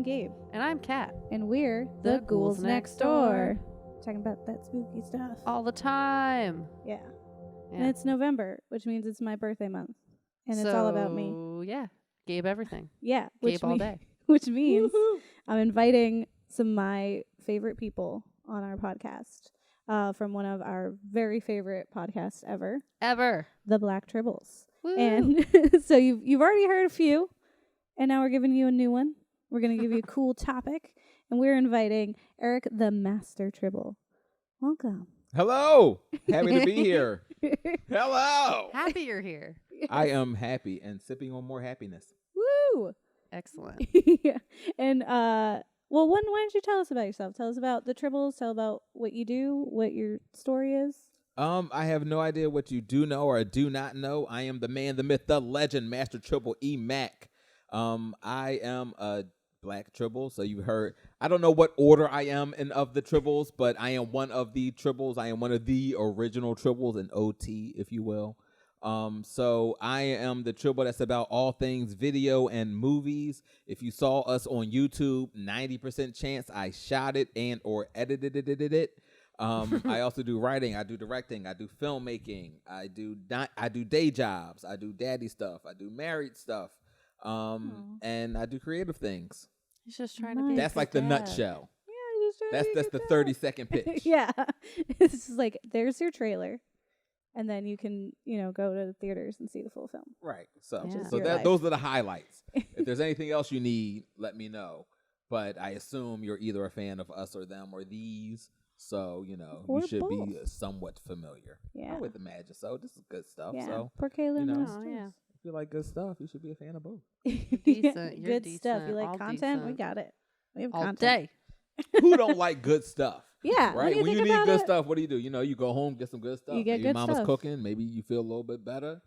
I'm Gabe. And I'm Kat. And we're The the Ghouls Ghouls Next Next Door. Talking about that spooky stuff. All the time. Yeah. Yeah. And it's November, which means it's my birthday month. And it's all about me. So, yeah. Gabe everything. Yeah. Gabe all day. Which means Woohoo! I'm inviting some of my favorite people on our podcast from one of our very favorite podcasts ever, the Black Tribbles. Woo. And so you've already heard a few, and now we're giving you a new one. We're going to give you a cool topic, and we're inviting Erik, the Master Tribble. Welcome. Hello. Happy to be here. Hello. Happy you're here. I am happy and sipping on more happiness. Woo! Excellent. Yeah. And why don't you tell us about yourself? Tell us about the Tribbles. Tell about what you do, what your story is. I have no idea what you do know or do not know. I am the man, the myth, the legend, Master Tribble E Mac. I am a Black Tribble, so you heard. I don't know what order I am in of the Tribbles, but I am one of the Tribbles. I am one of the original Tribbles, an OT, if you will. So I am the Tribble that's about all things video and movies. If you saw us on YouTube, 90% chance I shot it and or edited it. I also do writing, I do directing, I do filmmaking, I do day jobs, I do daddy stuff, I do married stuff, and I do creative things. He's just trying to be. That's like the nutshell. Yeah, That's the 30-second pitch. Yeah. It's just like, there's your trailer. And then you can, go to the theaters and see the full film. Right. So Yeah. so Your that life. those are the highlights. If there's anything else you need, let me know. But I assume you're either a fan of us or them or these. So, Or you should be both. somewhat familiar. Yeah. I would imagine so. This is good stuff. Yeah. So Poor Kaylin. Oh, yeah. if you like good stuff, you should be a fan of both. Decent. You're Good stuff. You decent. like All content? We decent. got it. We have All content. day. Who don't like good stuff? Yeah. Right? When When you think need about good it, stuff, what do? You go home, get some good stuff. You get maybe good mama's stuff. cooking. Maybe you feel a little bit better.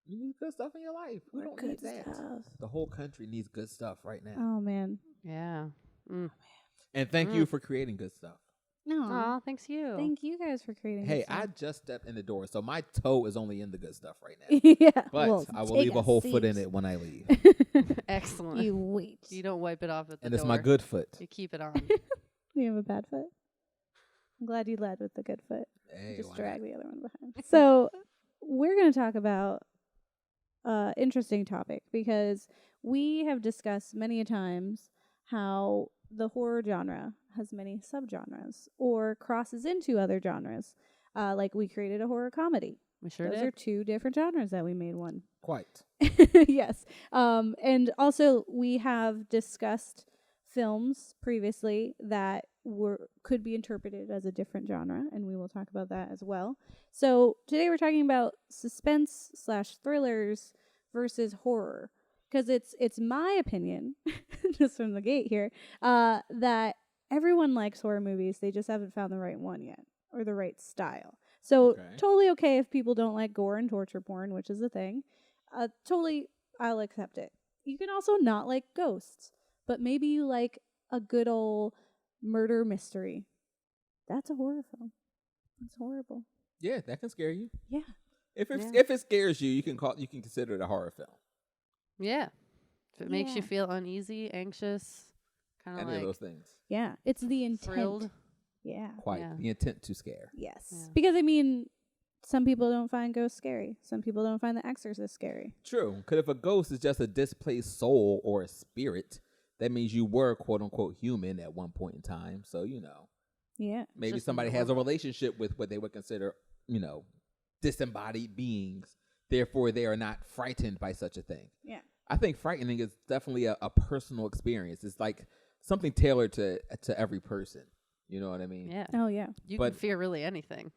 You need good stuff in your life. Who What don't good need that? stuff. The whole country needs good stuff right now. Oh, man. Yeah. Mm. And thank you for creating good stuff. No. Aw, thanks you. Thank you guys for creating Hey, this I stuff. just stepped in the door, so my toe is only in the good stuff right now. Yeah. But well, I will take leave a whole foot in seat. it when I leave. Excellent. You wait. You don't wipe it off at the And it's door. my good foot. You keep it on. You have a bad foot? I'm glad you led with the good foot. Hey, Just why drag not? the other one behind. So we're going to talk about interesting topic because we have discussed many a times how the horror genre has many subgenres or crosses into other genres. Like we created a horror comedy. We sure Those did. are two different genres that we made one. Quite. Yes. And also we have discussed films previously that could be interpreted as a different genre, and we will talk about that as well. So today we're talking about suspense/thrillers versus horror, because it's my opinion, just from the gate here, that everyone likes horror movies. They just haven't found the right one yet, or the right style. So Okay. totally okay if people don't like gore and torture porn, which is a thing. Totally, I'll accept it. You can also not like ghosts, but maybe you like a good old murder mystery. That's a horror film. It's horrible. Yeah, that can scare you. Yeah. If Yeah. it scares you, you can consider it a horror film. Yeah. If it makes you Yeah. feel uneasy, anxious, kind of Any of like those things. Yeah. It's the intent. thrilled. Yeah. Quite. Yeah. The intent to scare. Yes. Yeah. Because, some people don't find ghosts scary. Some people don't find The Exorcist scary. True. Because if a ghost is just a displaced soul or a spirit, that means you were quote unquote human at one point in time. So, Yeah. maybe Just somebody has a normal. relationship with what they would consider, disembodied beings. Therefore, they are not frightened by such a thing. Yeah. I think frightening is definitely a personal experience. It's like something tailored to every person. You know what I mean? Yeah. Oh, yeah. You But- can fear really anything.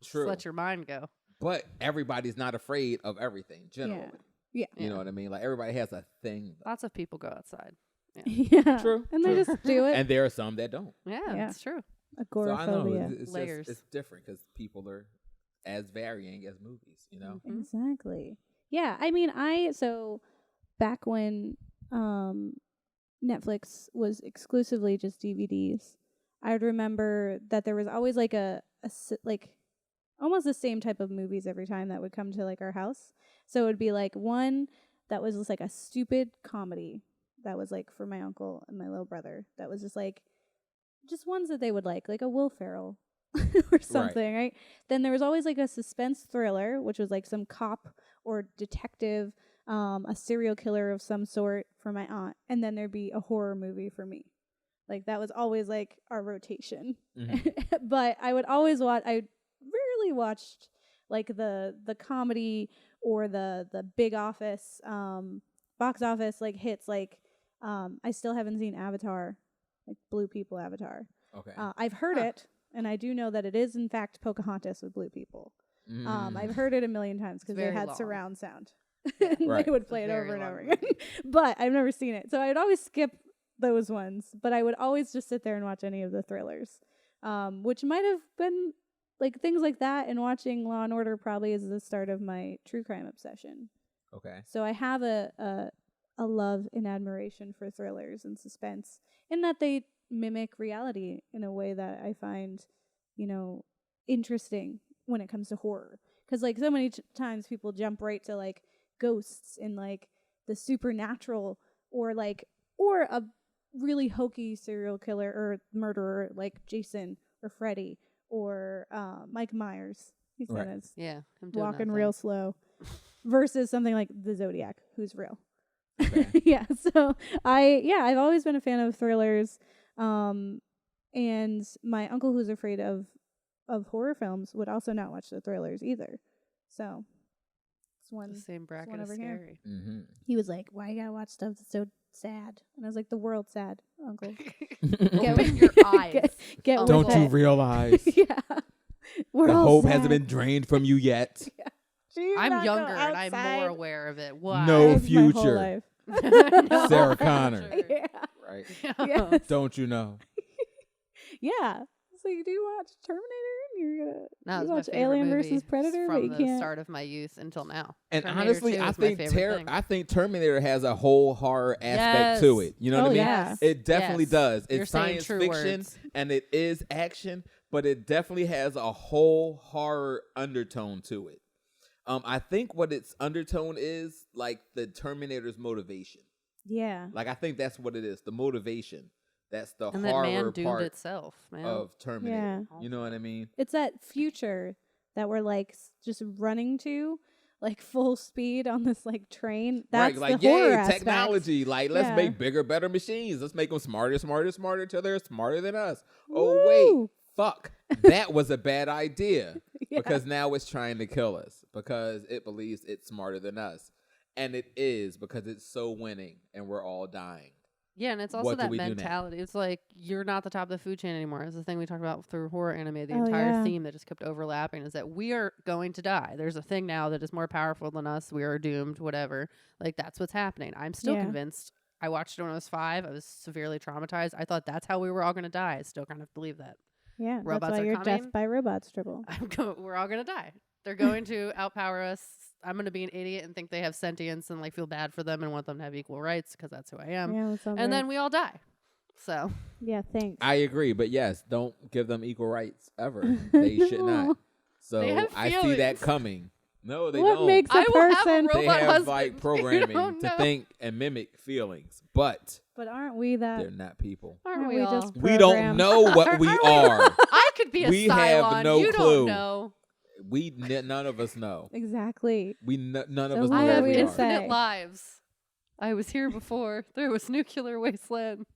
True. Just let your mind go. But everybody's not afraid of everything, generally. Yeah. You know what I mean? Like, everybody has a thing. Lots of people go outside. Yeah. True, And true. they just do it. And there are some that don't. Yeah, Yeah. it's true. So I know Agoraphobia. it's Layers. Just, it's different because people are as varying as movies, Mhm. Exactly. Yeah. So back when Netflix was exclusively just DVDs, I would remember that there was always like almost the same type of movies every time that would come to like our house. So it would be like one that was just like a stupid comedy, that was like for my uncle and my little brother. That was just like just ones that they would like a Will Ferrell or something, right? Then there was always like a suspense thriller, which was like some cop or detective, a serial killer of some sort for my aunt, and then there'd be a horror movie for me. Like that was always like our rotation. But I would always watch. I rarely watched like the comedy or the big office box office like hits. Like I still haven't seen Avatar, like Blue People Avatar. Okay. I've heard it, and I do know that it is in fact Pocahontas with blue people. I've heard it a million times because they had surround sound. Yeah. They would play it over and over again. But I've never seen it, so I'd always skip those ones. But I would always just sit there and watch any of the thrillers, which might have been like things like that. And watching Law and Order probably is the start of my true crime obsession. Okay. So I have a love and admiration for thrillers and suspense, in that they mimic reality in a way that I find, interesting when it comes to horror. Because like so many times people jump right to like ghosts and like the supernatural, or a really hokey serial killer or murderer like Jason or Freddy or Mike Myers. He's Right. known as Yeah. I'm doing walking that real thing. slow, versus something like the Zodiac, who's real. Okay. Yeah, so I've always been a fan of thrillers, and my uncle, who's afraid of horror films, would also not watch the thrillers either. So it's one. The same bracket one is over here. scary. Mm-hmm. He was like, "Why you gotta watch stuff that's so sad?" And I was like, "The world's sad, Uncle. Open your eyes. Get with Don't you it." realize Yeah, we're the all hope sad. hasn't been drained from you yet? Do you I'm not go younger and I'm outside? more aware of it. Why? No That was my whole future. life. No Sarah Connor. future. Yeah. Right. Yes. Don't you know? Yeah. So you do watch Terminator, and you're gonna No, you it's my watch favorite Alien movie versus Predator, but from you the can't. start of my youth until now. And Terminator honestly, 2 I is my think favorite thing. Terminator has a whole horror aspect to Yes. it. You know what Oh, I mean? yeah. It definitely Yes. does. You're It's saying science true fiction words. and it is action, but it definitely has a whole horror undertone to it. I think what its undertone is like the Terminator's motivation. Yeah. Like I think that's what it is. The motivation. That's the And that horror man doomed part itself, man. of Terminator. Yeah. You know what I mean? It's that future that we're like just running to, like full speed on this like train. That's right, like the horror yay, aspect. technology. Like let's Yeah. make bigger, better machines. Let's make them smarter till they're smarter than us. Oh Woo! wait, fuck, that was a bad idea Yeah. because now it's trying to kill us because it believes it's smarter than us, and it is because it's so winning, and we're all dying. Yeah, and it's also What do that we do now? mentality. It's like you're not the top of the food chain anymore. It's the thing we talked about through horror anime. The Oh, entire yeah. theme that just kept overlapping is that we are going to die. There's a thing now that is more powerful than us. We are doomed, whatever. Like, that's what's happening. I'm still Yeah. convinced. I watched it when I was 5. I was severely traumatized. I thought that's how we were all going to die. I still kind of believe that. Yeah. Robots that's why are you're coming. death by robots, Tribble. We're all going to die. They're going to outpower us. I'm going to be an idiot and think they have sentience and like feel bad for them and want them to have equal rights because that's who I am. Yeah, that sounds And right. then we all die. So yeah, thanks. I agree, but yes, don't give them equal rights ever. They should not. No. So They have I see that feelings. coming. No, they What don't. makes a I will have a person? They robot have husband. like You programming don't to know. think and mimic feelings, but But aren't we that? they're not people. aren't we all? just We don't programmed? know what we are. I could be a We have Cylon. no you clue. don't know. None of us know. Exactly. None of So us who I know are have who we we to are. say? infinite lives. I was here before. There was nuclear wasteland.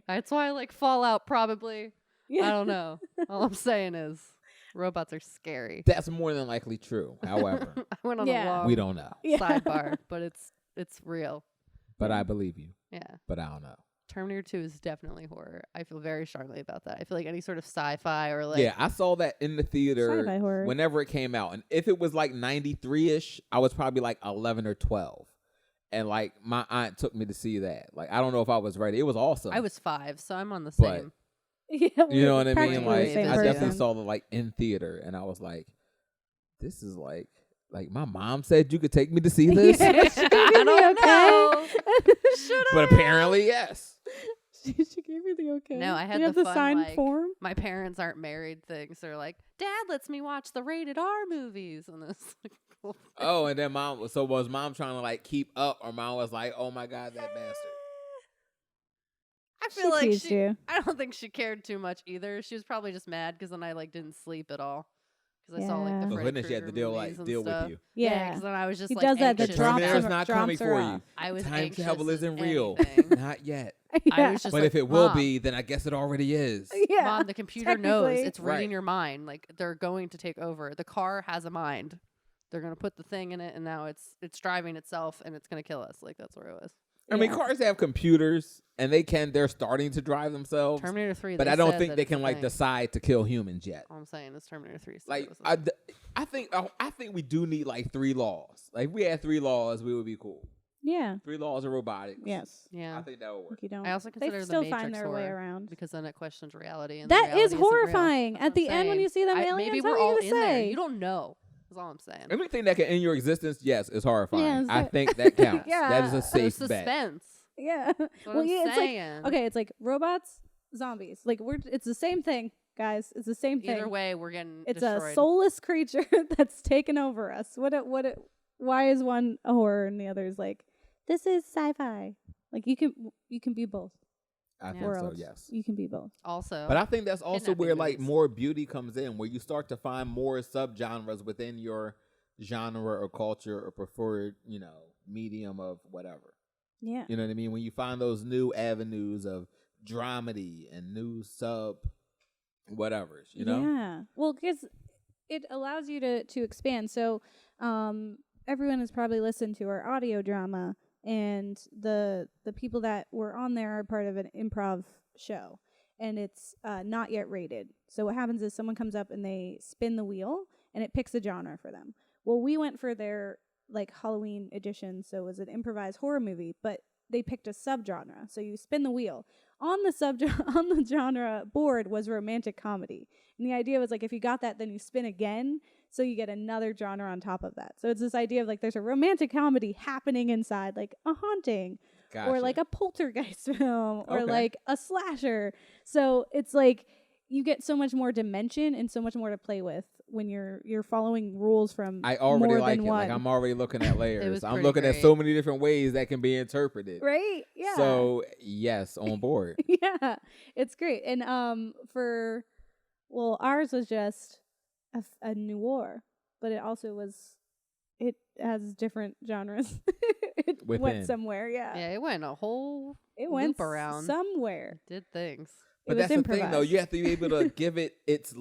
That's why I like Fallout, probably. Yeah. I don't know. All I'm saying is robots are scary. That's more than likely true. However, I went on Yeah. a long we don't know. Yeah. sidebar, but it's real. But I believe you. Yeah. But I don't know. Terminator 2 is definitely horror. I feel very strongly about that. I feel like any sort of sci-fi or like Yeah, I saw that in the theater Sci-fi horror. whenever it came out. And if it was like 93-ish, I was probably like 11 or 12. And like my aunt took me to see that. Like I don't know if I was ready. It was awesome. I was 5, so I'm on the But- same. Yeah, You know what I practically mean? the Like same I definitely person. saw the like in theater and I was like, this is like my mom said you could take me to see this. Yeah. I don't know. Should But apparently yes. she gave you the okay. No, I had Do you have the the fun, signed like, form. my parents aren't married thing, so they're like, Dad lets me watch the rated R movies and this. Oh, and then was mom trying to like keep up or mom was like, oh my God, that bastard. I feel She like teased you. I don't think she cared too much either. She was probably just mad because then I like didn't sleep at all because I saw like Yeah. the Oh, Freddy goodness, you had to Krueger deal movies and with stuff. you. Yeah. because then I was just He like does that. The anxious. That drops Terminator's him, not drops coming her for off. you. I was Time anxious travel as isn't real. anything. Not yet. I was just But like, if it will Mom, be, then I guess it already is. Yeah. Mom, the computer knows technically. it's reading Right. your mind. Like they're going to take over. The car has a mind. They're gonna put the thing in it, and now it's driving itself, and it's gonna kill us. Like that's where it was. I mean, Yeah. cars have computers, and they're starting to drive themselves. Terminator 3. But they I don't said think that they it's a can like thing. decide to kill humans yet. All I'm saying is Terminator 3. said Like it was a thing. I think we do need like 3 laws. Like if we had 3 laws, we would be cool. Yeah. 3 laws of robotics. Yes. Yeah. I think that would work. Like you don't. I also They consider the still Matrix find their way horror around. because then it questions reality. And That reality is isn't real. horrifying. That's At what the I'm end when saying. you see them aliens, maybe how we're are you all gonna in there. say? You don't know. That's all I'm saying. Anything that can end your existence, yes, is horrifying. Yeah, I so- think that counts. Yeah. That is a So safe bet. suspense. Yeah. That's what Well, I'm yeah, it's like saying. okay, it's like robots, zombies. Like it's the same thing, guys. It's the same thing. Either way, we're getting It's destroyed. a soulless creature that's taken over us. Why is one a horror and the other is like this is sci-fi? Like you can be both I think worlds. so, yes. You can be both. Also, But I think that's also Kidnapping where like movies. more beauty comes in, where you start to find more subgenres within your genre or culture or preferred, medium of whatever. Yeah. You know what I mean? When you find those new avenues of dramedy and new whatevers, Yeah. Well, because it allows you to expand. So, everyone has probably listened to our audio drama, and the people that were on there are part of an improv show, and it's not yet rated. So what happens is someone comes up and they spin the wheel, and it picks a genre for them. Well, we went for their like Halloween edition, so it was an improvised horror movie, but they picked a subgenre. So you spin the wheel. On the genre board was romantic comedy. And the idea was like if you got that, then you spin again, so you get another genre on top of that. So it's this idea of like there's a romantic comedy happening inside, like a haunting, Gotcha. or like a poltergeist film, or Okay. like a slasher. So it's like you get so much more dimension and so much more to play with when you're following rules from I already more like than it. one. Like I'm already looking at layers. was I'm pretty looking at great. so many different ways that can be interpreted. Right? Yeah. So yes, on board. Yeah, it's great. And ours was just a noir, but it also it has different genres. It Within. went somewhere, yeah. yeah, it went a whole It loop went around. somewhere. Did things. But it was that's the thing, though. improvised. You have to be able to give it its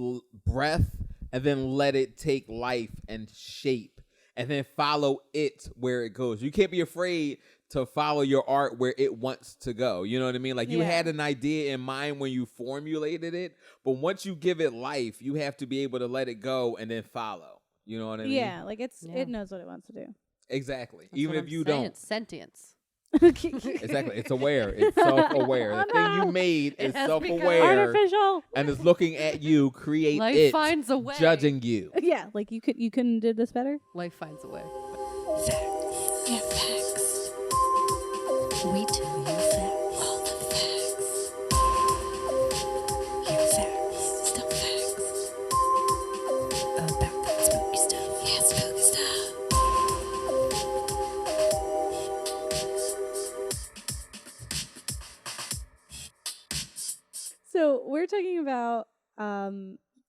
breath and then let it take life and shape and then follow it where it goes. You can't be afraid to follow your art where it wants to go. You know what I mean? Like you Yeah. had an idea in mind when you formulated it, but once you give it life, you have to be able to let it go and then follow. You know what I mean? Yeah, like Yeah. it knows what it wants to do. Exactly. That's Even what if I'm you saying. don't. It's sentience. Exactly. It's aware. It's self-aware. Oh, The thing you no. made It is has become self-aware Artificial. and is looking at you create Life it, finds a way. judging you. Yeah, like you couldn't did this better. Life finds a way. Yeah, facts. We tell you facts. All the facts. Here facts. Still facts. About that spooky stuff. Yeah, spooky stuff. So we're talking about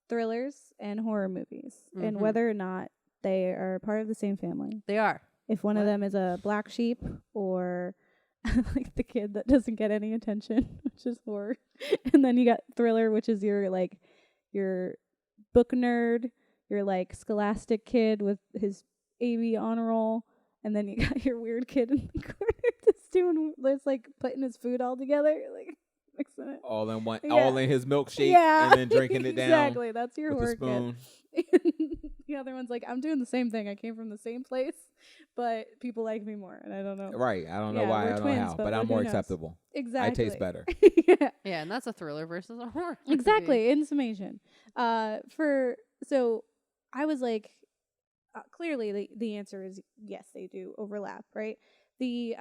thrillers and horror movies, and Mhm. whether or not they are part of the same family. They are. If one of What? them is a black sheep, or like the kid that doesn't get any attention, which is horror, and then you got thriller, which is your book nerd, your like scholastic kid with his AB honor roll, and then you got your weird kid in the corner that's like putting his food all together, like mixing it. All in one, Yeah. all in his milkshake, Yeah, and then drinking it down exactly. That's your with a horror spoon. kid. The other one's like, I'm doing the same thing. I came from the same place, but people like me more, and I don't know. Right. I don't know Yeah, why. we're I don't twins, know how, but but I'm who more knows? acceptable. Exactly. I taste better. Yeah, Yeah, and that's a thriller versus a horror. movie. exactly. In summation, so I was like, clearly the answer is yes, they do overlap, right? The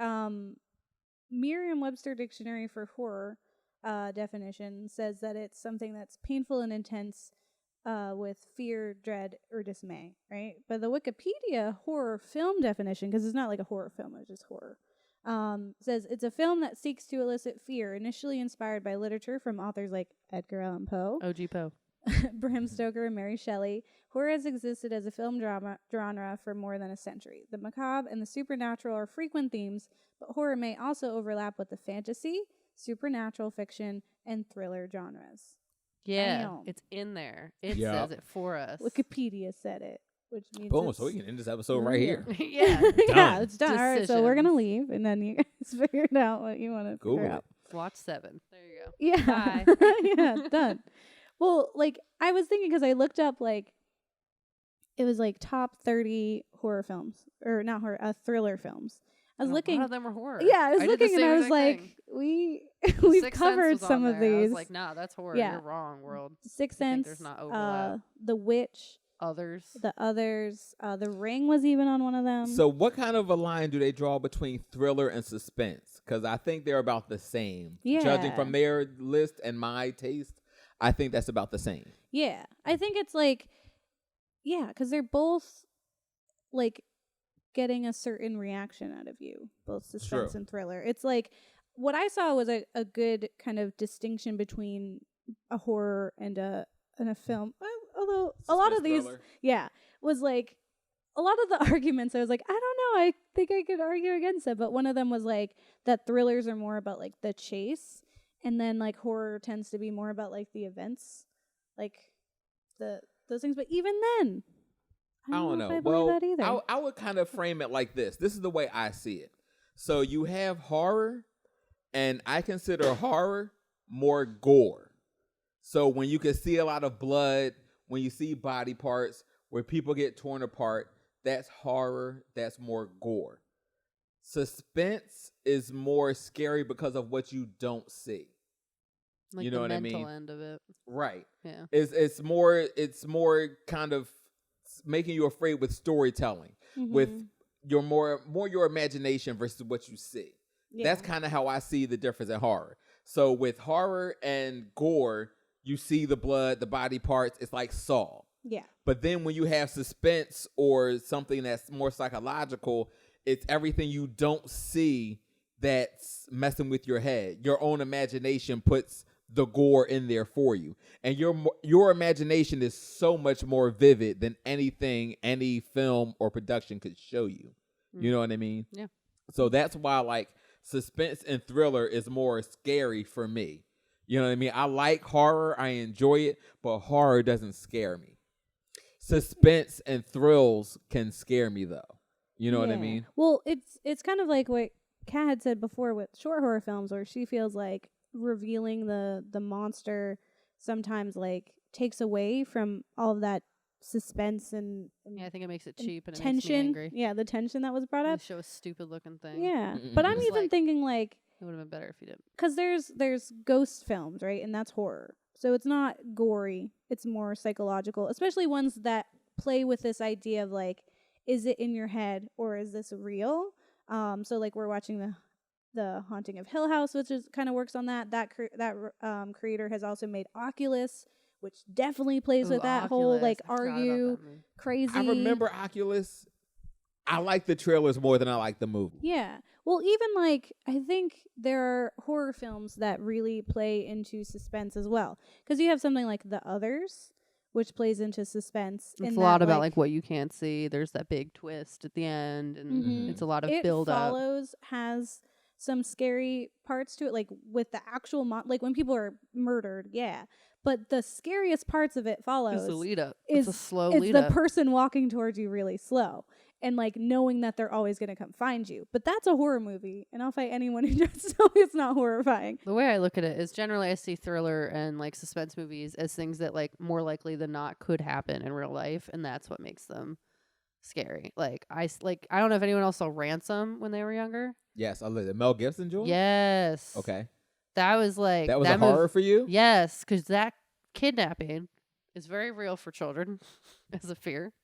Merriam-Webster dictionary for horror definition says that it's something that's painful and intense with fear, dread, or dismay, right? But the Wikipedia horror film definition, because it's not like a horror film, it's just horror, Says it's a film that seeks to elicit fear, initially inspired by literature from authors like Edgar Allan Poe, OG Poe. Bram Stoker, and Mary Shelley. Horror has existed as a film genre for more than a century. The macabre and the supernatural are frequent themes, but horror may also overlap with the fantasy, supernatural fiction, and thriller genres. Yeah, Damn. it's in there. It Yeah. says it for us. Wikipedia said it, which means Boom. it's So we can end this episode right here. Yeah. yeah, Done. it's done. All right, so we're gonna Decisions. leave, and then you guys figure it out what you want to Cool. figure out. Watch 7. There you go. Yeah, yeah, done. Well, like I was thinking because I looked up like it was like top 30 horror films or not horror, thriller films. I was A looking. lot of them were horror. Yeah, I was did the looking and same I was exact like, thing. we've Sixth Sense covered was on some of there. I was these. like, nah, that's horror. Yeah. You're wrong, world. Sixth I think Sense, there's not overlap. The Witch, Others. The Others, The Ring was even on one of them. So what kind of a line do they draw between thriller and suspense? Because I think they're about the same. Judging Yeah. from their list and my taste, I think that's about the same. yeah, I think it's like, yeah, because they're both like getting a certain reaction out of you, both suspense True. and thriller. It's like what I saw was a good kind of distinction between a horror and a film. Although a lot of Suspense these, thriller. yeah, was like a lot of the arguments. I was like, I don't know. I think I could argue against it, but one of them was like that thrillers are more about like the chase, and then like horror tends to be more about like the events, like those things. But even then, I don't know. if I believe that either. I would kind of frame it like this. This is the way I see it. So you have horror, and I consider horror more gore. So when you can see a lot of blood, when you see body parts, where people get torn apart, that's horror. That's more gore. Suspense is more scary because of what you don't see. Like You know the what I mental mean? end of it. Right. Yeah. It's more kind of making you afraid with storytelling, with your more your imagination versus what you see. That's kind of how I see the difference in horror. So with horror and gore, you see the blood, the body parts. It's like Saw. yeah. But then when you have suspense or something that's more psychological, it's everything you don't see that's messing with your head. Your own imagination puts the gore in there for you. And your imagination is so much more vivid than anything any film or production could show you. You know what I mean? Yeah. So that's why like suspense and thriller is more scary for me. You know what I mean? I like horror. I enjoy it, but horror doesn't scare me. Suspense and thrills can scare me though. You know what I Yeah. mean? Well, it's kind of like what Kat had said before with short horror films, where she feels like revealing the monster sometimes like takes away from all of that suspense and Yeah, I think it makes it cheap and it tension. makes me angry. Yeah, the tension that was brought They up. show a stupid looking thing. Yeah, Mm-mm. but I'm It's even like- thinking like It would have been better if you didn't. because there's ghost films, right, and that's horror. So it's not gory. It's more psychological, especially ones that play with this idea of like, is it in your head or is this real? So like we're watching the Haunting of Hill House, which is kind of works on that. That creator has also made Oculus, which definitely plays with that whole like, are you crazy? I remember Oculus. I like the trailers more than I like the movie. Yeah. Well, even like I think there are horror films that really play into suspense as well, because you have something like The Others, which plays into suspense. It's in a lot that, about like what you can't see. There's that big twist at the end, and Mhm. it's a lot of It build up. Follows has some scary parts to it, like with the actual like when people are murdered, yeah. But the scariest parts of it follows. It's the lead up. is- It's a slow It's lead the up. person walking towards you really slow. And like knowing that they're always going to come find you. But that's a horror movie. And I'll fight anyone who tries to tell me it's not horrifying. The way I look at it is generally I see thriller and like suspense movies as things that like more likely than not could happen in real life, and that's what makes them scary. Like I don't know if anyone else saw Ransom when they were younger. Yes, I love it. Mel Gibson joint? Yes. Okay. That was like That was a horror for you? Yes, because that kidnapping is very real for children as a fear.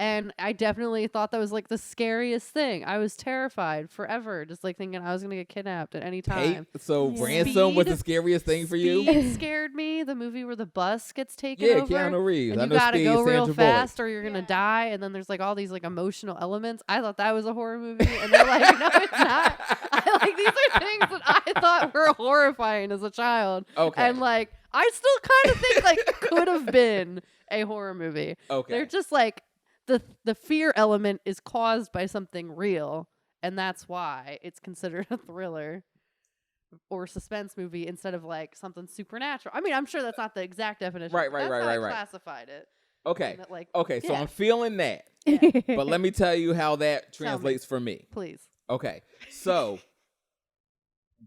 And I definitely thought that was like the scariest thing. I was terrified forever, just like thinking I was going to get kidnapped at any time. So Yeah. ransom was the Speed- scariest thing for you? Speed scared me. The movie where the bus gets taken Yeah, over. Keanu Reeves. And I you know gotta Speed, go real Sandra Bullock. fast or you're gonna die. And then there's like all these like emotional elements. I thought that was a horror movie, and they're like, no, it's not. I like these are things that I thought were horrifying as a child. Okay. And like I still kind of think like could have been a horror movie. Okay. They're just like the fear element is caused by something real, and that's why it's considered a thriller or suspense movie instead of like something supernatural. I mean, I'm sure that's not the exact definition. Right, but right, that's right, how I right. classified it. Okay. And that, like, Okay, so yeah. I'm feeling that. But let me tell you how that Tell me. translates for me. Please. Okay. So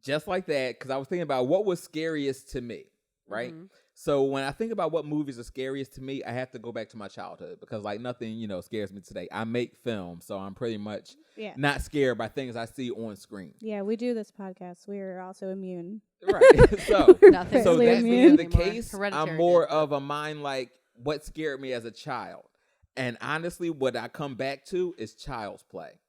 just like that, because I was thinking about what was scariest to me, right? Mhm. So when I think about what movies are scariest to me, I have to go back to my childhood because like nothing, scares me today. I make films, so I'm pretty much Yeah. not scared by things I see on screen. Yeah, we do this podcast. We are also immune. Right. So Nothing. so Fairly that immune. being the Anymore. case, Hereditary I'm more did. of a mind like what scared me as a child. And honestly, what I come back to is Child's Play.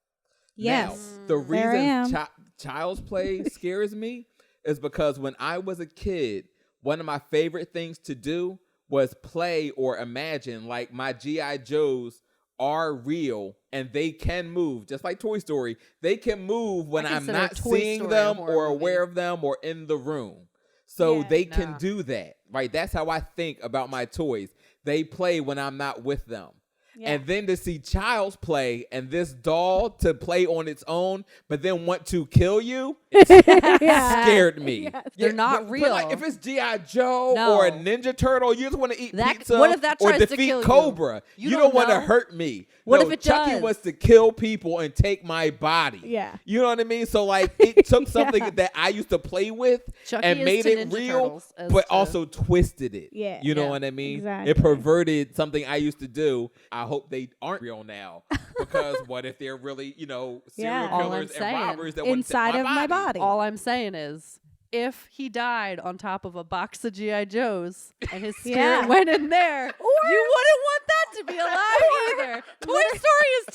Yes. Now, the There I am. reason Child's Play scares me is because when I was a kid, one of my favorite things to do was play or imagine like my G.I. Joes are real and they can move. Just like Toy Story, they can move when I'm consider not Toy seeing Story a them horror or movie. aware of them or in the room. So Yeah, they can nah. do that, right? That's how I think about my toys. They play when I'm not with them. Yeah. And then to see Child's Play and this doll to play on its own, but then want to kill you, Yeah. scared me. Yes. They're not but like real. if it's G.I. Joe No. or a Ninja Turtle, you just want to eat That- pizza what if that or tries to defeat kill you? Cobra. You You don't don't want to know. hurt me. What No, if it Chucky does? wants to kill people and take my body. Yeah. You know what I mean? So like it took something Yeah. that I used to play with Chucky and is made to it Ninja real, Turtles as but to- also twisted it. Yeah. You know Yeah. what I mean? Exactly. It perverted something I used to do. I hope they aren't real now because what if they're really, serial Yeah. All I'm killers and saying, robbers that want to Inside take of my body. All I'm saying is, if he died on top of a box of G.I. Joes and his spirit Yeah. went in there, you wouldn't want that to be alive either. Toy Story is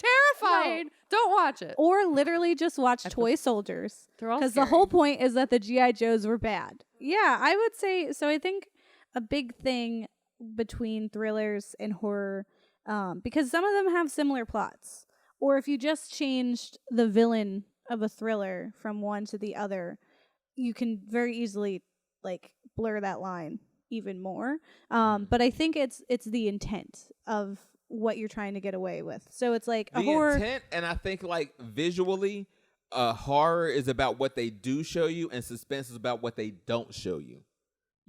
terrifying. Don't watch it. Or literally just watch Toy Soldiers. They're all Because the scary. whole point is that the G.I. Joes were bad. Yeah, I would say so. I think a big thing between thrillers and horror, because some of them have similar plots, or if you just changed the villain of a thriller from one to the other, you can very easily like blur that line even more. But I think it's the intent of what you're trying to get away with. So it's like a the horror. intent, and I think like visually, horror is about what they do show you, and suspense is about what they don't show you.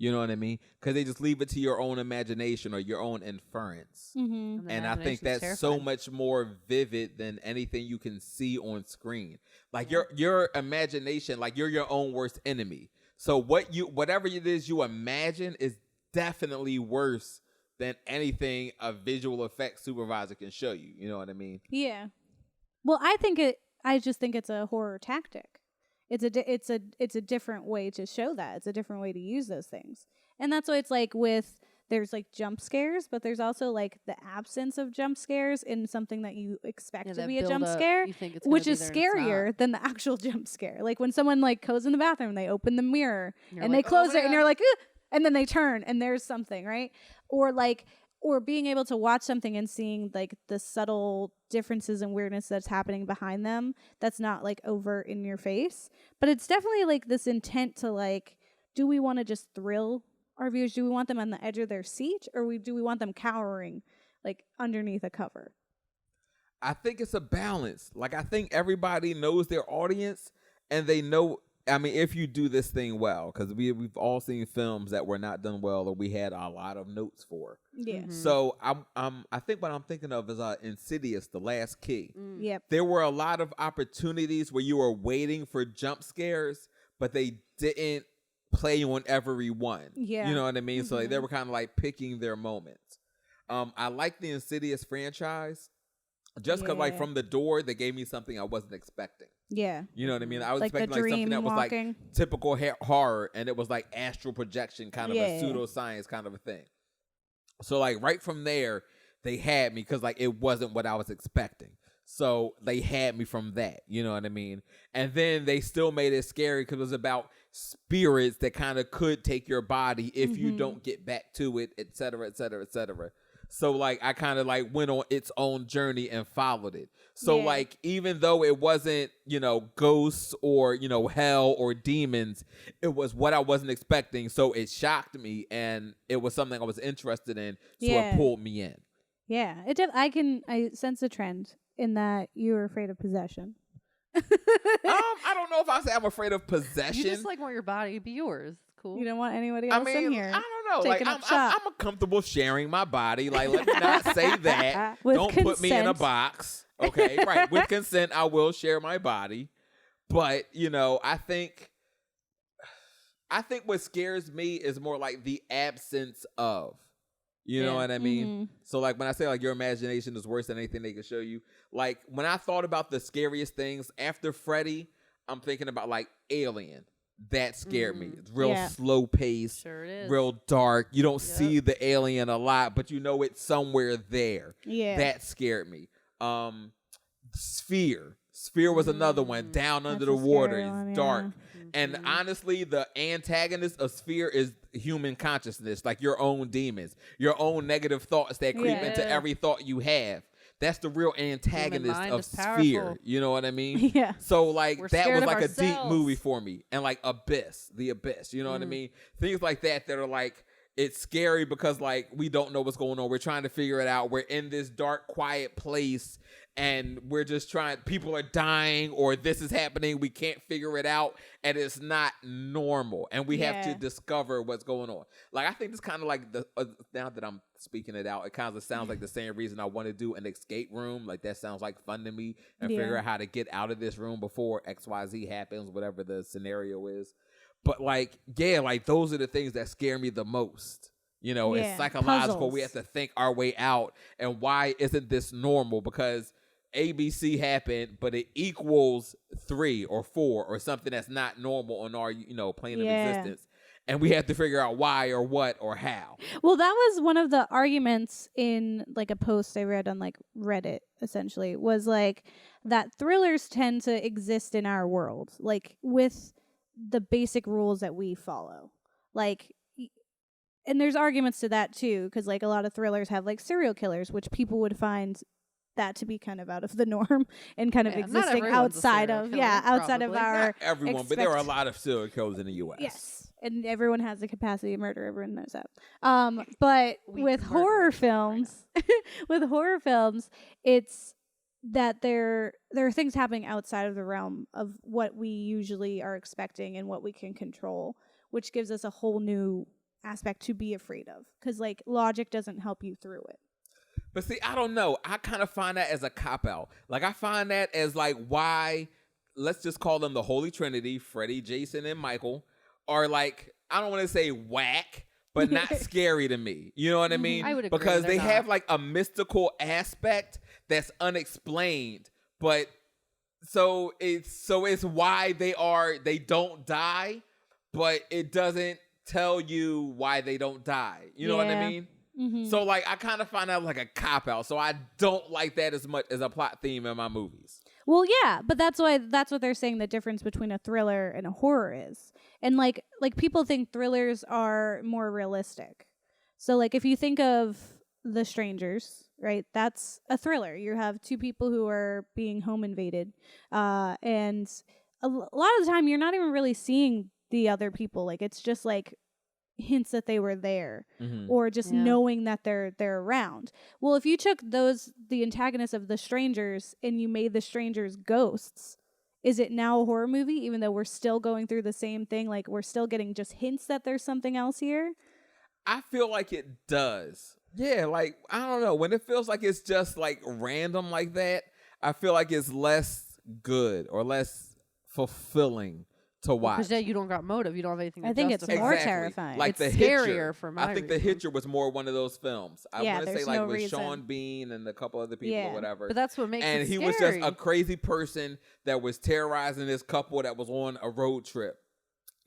You know what I mean? Because they just leave it to your own imagination or your own inference. Mm-hmm. And I think that's so much more vivid than anything you can see on screen. Like your imagination, like you're your own worst enemy. So whatever it is you imagine is definitely worse than anything a visual effects supervisor can show you. You know what I mean? Yeah. Well, I just think it's a horror tactic. It's a different way to show that. It's a different way to use those things. And that's why it's like there's like jump scares, but there's also like the absence of jump scares in something that you expect to be a jump scare, which is scarier than the actual jump scare. Like when someone like goes in the bathroom, they open the mirror and they close it and you're like, ugh! And then they turn and there's something, right? Or being able to watch something and seeing like the subtle differences and weirdness that's happening behind them that's not like overt in your face. But it's definitely like this intent to like, do we want to just thrill our viewers? Do we want them on the edge of their seat, or do we want them cowering like underneath a cover? I think it's a balance. Like I think everybody knows their audience and they know. I mean, if you do this thing well, because we've all seen films that were not done well or we had a lot of notes for. Yeah. Mhm. So I think what I'm thinking of is Insidious, The Last Key. Yep. There were a lot of opportunities where you were waiting for jump scares, but they didn't play on every one. Yeah. You know what I mean? So like, they were kind of like picking their moments. I like the Insidious franchise just because like Yeah. from the door, they gave me something I wasn't expecting. Yeah. You know what I mean? I was Like the expecting like something dream that was walking. like typical horror, and it was like astral projection, kind of Yeah. a pseudoscience kind of a thing. So like right from there, they had me because like it wasn't what I was expecting. So they had me from that, you know what I mean? And then they still made it scary because it was about spirits that kind of could take your body if you don't get back to it, et cetera, et cetera, et cetera. So like I kind of like went on its own journey and followed it. So like even though it wasn't, you know, ghosts or, you know, hell or demons, it was what I wasn't expecting. So it shocked me and it was something I was interested in. So it pulled me in. Yeah. I sense a trend in that you're afraid of possession. I don't know if I say I'm afraid of possession. You just like want your body to be yours. Cool. You don't want anybody else in here. I don't know. Like I'm comfortable sharing my body. Like let me not say that. Don't put me in a box. Okay, right. With consent, I will share my body. But you know, I think what scares me is more like the absence of. You know what I mean? So like when I say like your imagination is worse than anything they can show you, like when I thought about the scariest things after Freddy, I'm thinking about like Alien. That scared me. It's real slow pace, Sure it is. real dark. You don't see the alien a lot, but you know it's somewhere there. Yeah. That scared me. Sphere was another one. Down under the water. It's dark. And honestly, the antagonist of Sphere is human consciousness, like your own demons, your own negative thoughts that creep into every thought you have. That's the real antagonist of Sphere. You know what I mean? Yeah. So like that was like a deep movie for me. And like The Abyss. You know what I mean? Things like that are like, it's scary because like we don't know what's going on. We're trying to figure it out. We're in this dark, quiet place and we're just people are dying or this is happening. We can't figure it out and it's not normal. And we have to discover what's going on. Like I think it's kind of like now that I'm speaking it out, it kind of sounds like the same reason I want to do an escape room. Like that sounds like fun to me and figure out how to get out of this room before XYZ happens, whatever the scenario is. But like, like those are the things that scare me the most. You know, it's psychological. Puzzles. We have to think our way out. And why isn't this normal? Because ABC happened, but it equals 3 or 4 or something that's not normal on our, you know, plane of existence. And we have to figure out why or what or how. Well, that was one of the arguments in like a post I read on like Reddit, essentially, was like that thrillers tend to exist in our world, like with the basic rules that we follow. Like, and there's arguments to that too, because like a lot of thrillers have like serial killers, which people would find that to be kind of out of the norm and kind of existing outside of outside of our not everyone, but there are a lot of serial killers in the U.S. Yes, and everyone has the capacity to murder. Everyone knows that. But with horror films, it's that there are things happening outside of the realm of what we usually are expecting and what we can control, which gives us a whole new aspect to be afraid of, because like logic doesn't help you through it. But see, I don't know. I kind of find that as a cop-out. Like, I find that as, like, why, let's just call them the Holy Trinity, Freddy, Jason, and Michael, are, like, I don't want to say whack, but not scary to me. You know what I mean? I would agree. Because they have, like, a mystical aspect that's unexplained. But, so it's why they don't die, but it doesn't tell you why they don't die. You know what I mean? Mm-hmm. So, like, I kind of find out like a cop-out. So I don't like that as much as a plot theme in my movies. Well, yeah, but that's what they're saying the difference between a thriller and a horror is. And, like people think thrillers are more realistic. So, like, if you think of The Strangers, right, that's a thriller. You have two people who are being home invaded. And a lot of the time, you're not even really seeing the other people. Like, it's just, like, hints that they were there, or just knowing that they're around. Well, if you took the antagonists of The Strangers and you made The Strangers ghosts, is it now a horror movie even though we're still going through the same thing? Like, we're still getting just hints that there's something else here? I feel like it does. Yeah, like, I don't know. When it feels like it's just like random like that, I feel like it's less good or less fulfilling to watch. Because you don't got motive. You don't have anything to think justify. it's more terrifying. Like it's the scarier Hitcher. for my I think reason. The Hitcher was more one of those films. I want to say like with reason. Sean Bean and a couple other people or whatever. But that's what makes it scary. And he was just a crazy person that was terrorizing this couple that was on a road trip.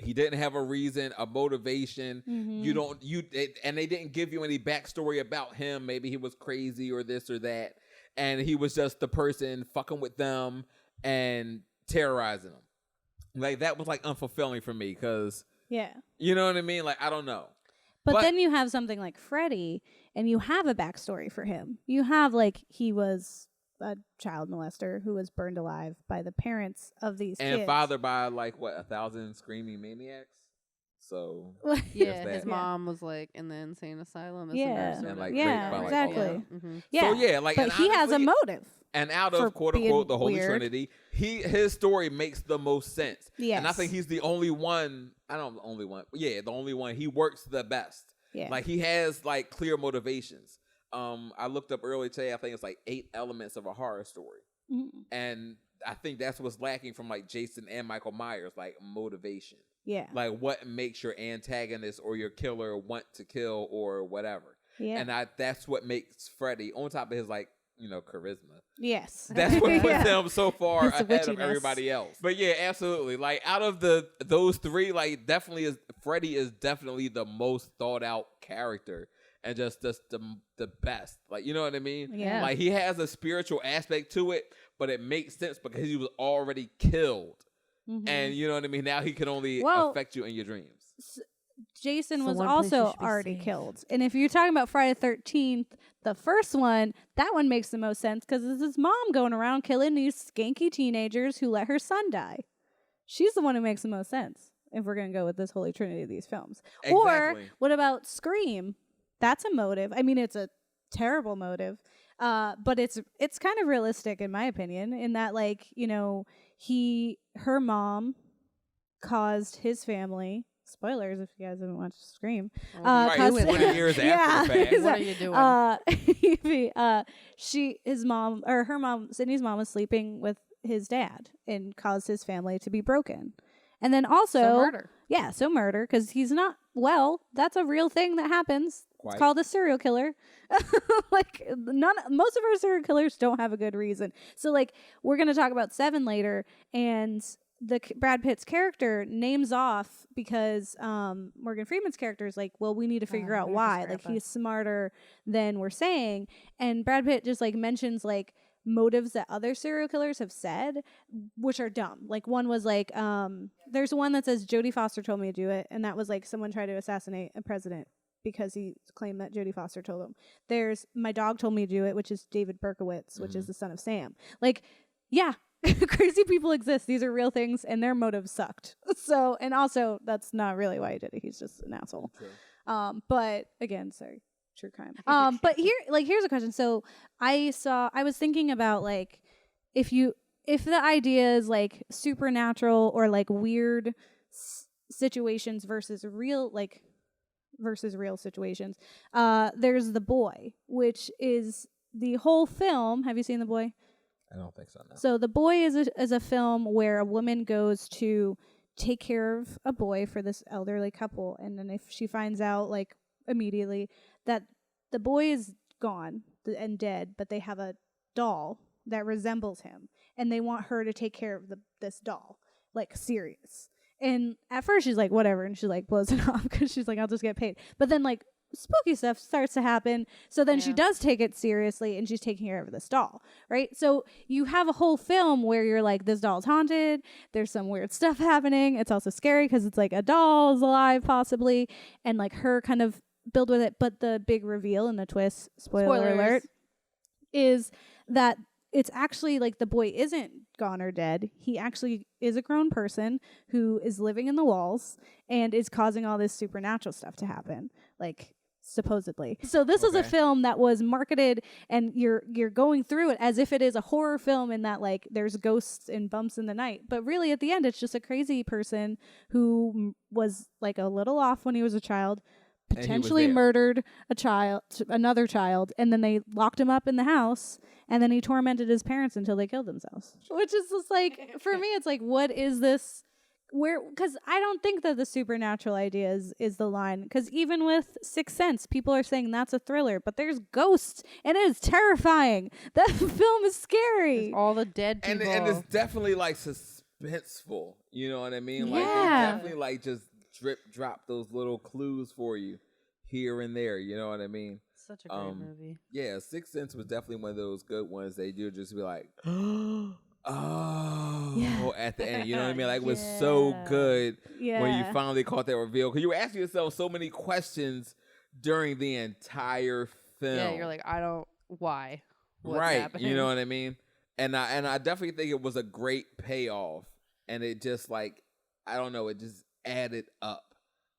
He didn't have a reason, a motivation. And they didn't give you any backstory about him. Maybe he was crazy or this or that. And he was just the person fucking with them and terrorizing them. Like, that was like unfulfilling for me because, you know what I mean? Like, I don't know. But then you have something like Freddy, and you have a backstory for him. You have, like, he was a child molester who was burned alive by the parents of these kids. And fathered by, like, 1,000 screaming maniacs? So, yeah, his mom was, like, in the insane asylum. As a nurse and, like, yeah, raped by, like, exactly. So, yeah, like, but he has a motive. And out of, quote unquote, the Holy weird. Trinity, his story makes the most sense. Yes. And I think he's the only one, I don't know the only one, but yeah, the only one, he works the best. Yeah. Like, he has, like, clear motivations. I looked up earlier today, I think it's like 8 elements of a horror story. And I think that's what's lacking from, like, Jason and Michael Myers, like, motivation. Yeah. Like, what makes your antagonist or your killer want to kill or whatever. Yeah. And that's what makes Freddy, on top of his, like, you know, charisma. Yes. That's what puts him so far His ahead of witchiness. everybody else. But yeah, absolutely. Like, out of those 3, like, Freddy is definitely the most thought out character and just the best. Like, you know what I mean? Yeah. Like, he has a spiritual aspect to it, but it makes sense because he was already killed. And you know what I mean? Now he can only affect you in your dreams. Jason was also already killed. And if you're talking about Friday the 13th, the first one, that one makes the most sense because it's his mom going around killing these skanky teenagers who let her son die. She's the one who makes the most sense if we're going to go with this holy trinity of these films. Exactly. Or what about Scream? That's a motive. I mean, it's a terrible motive, but it's kind of realistic in my opinion in that, like, you know, her mom caused his family. Spoilers if you guys haven't watched Scream. Right, 20 years after the fact. What are you doing? Her mom, Sydney's mom, was sleeping with his dad and caused his family to be broken. And then also murder. Yeah, so murder because he's not well. That's a real thing that happens. It's called a serial killer. Like most of our serial killers don't have a good reason. So like we're gonna talk about 7 later, and Brad Pitt's character names off because Morgan Freeman's character is like, well, we need to figure out why. Like, he's smarter than we're saying. And Brad Pitt just like mentions like motives that other serial killers have said, which are dumb. Like, one was like, there's one that says Jodie Foster told me to do it, and that was like someone tried to assassinate a president because he claimed that Jodie Foster told him. There's my dog told me to do it, which is David Berkowitz, which is the son of Sam. Like, yeah. Crazy people exist. These are real things, and their motives sucked. So, and also, that's not really why he did it. He's just an asshole. True. But again, sorry, true crime. But here's a question. So, I was thinking about like, if the idea is like supernatural or like weird situations versus real situations. There's The Boy, which is the whole film. Have you seen The Boy? I don't think so. No. So The Boy is a film where a woman goes to take care of a boy for this elderly couple, and then if she finds out like immediately that the boy is gone and dead, but they have a doll that resembles him, and they want her to take care of this doll, like serious. And at first she's like whatever, and she like blows it off because she's like, I'll just get paid. But then like spooky stuff starts to happen, so then she does take it seriously, and she's taking care of this doll, right? So you have a whole film where you're like, this doll's haunted, there's some weird stuff happening, it's also scary because it's like a doll is alive possibly, and like her kind of build with it. But the big reveal and the twist, spoiler alert, is that it's actually like the boy isn't gone or dead. He actually is a grown person who is living in the walls and is causing all this supernatural stuff to happen, like supposedly. So this is a film that was marketed, and you're going through it as if it is a horror film in that like there's ghosts and bumps in the night, but really at the end it's just a crazy person who was like a little off when he was a child, potentially murdered another child, and then they locked him up in the house, and then he tormented his parents until they killed themselves. Which is just like, for me, it's like, what is this? Because I don't think that the supernatural idea is the line. Because even with Sixth Sense, people are saying that's a thriller, but there's ghosts, and it is terrifying. That film is scary. There's all the dead people. And it's definitely like suspenseful. You know what I mean? Like they Yeah. definitely like just drop those little clues for you here and there. You know what I mean? Such a great movie. Yeah, Sixth Sense was definitely one of those good ones. They do just be like, oh, Yeah. at the end. You know what I mean? Like it was so good Yeah. when you finally caught that reveal because you were asking yourself so many questions during the entire film. Yeah, you're like, why? What's right? happening? You know what I mean? And I definitely think it was a great payoff, and it just like I don't know, it just added up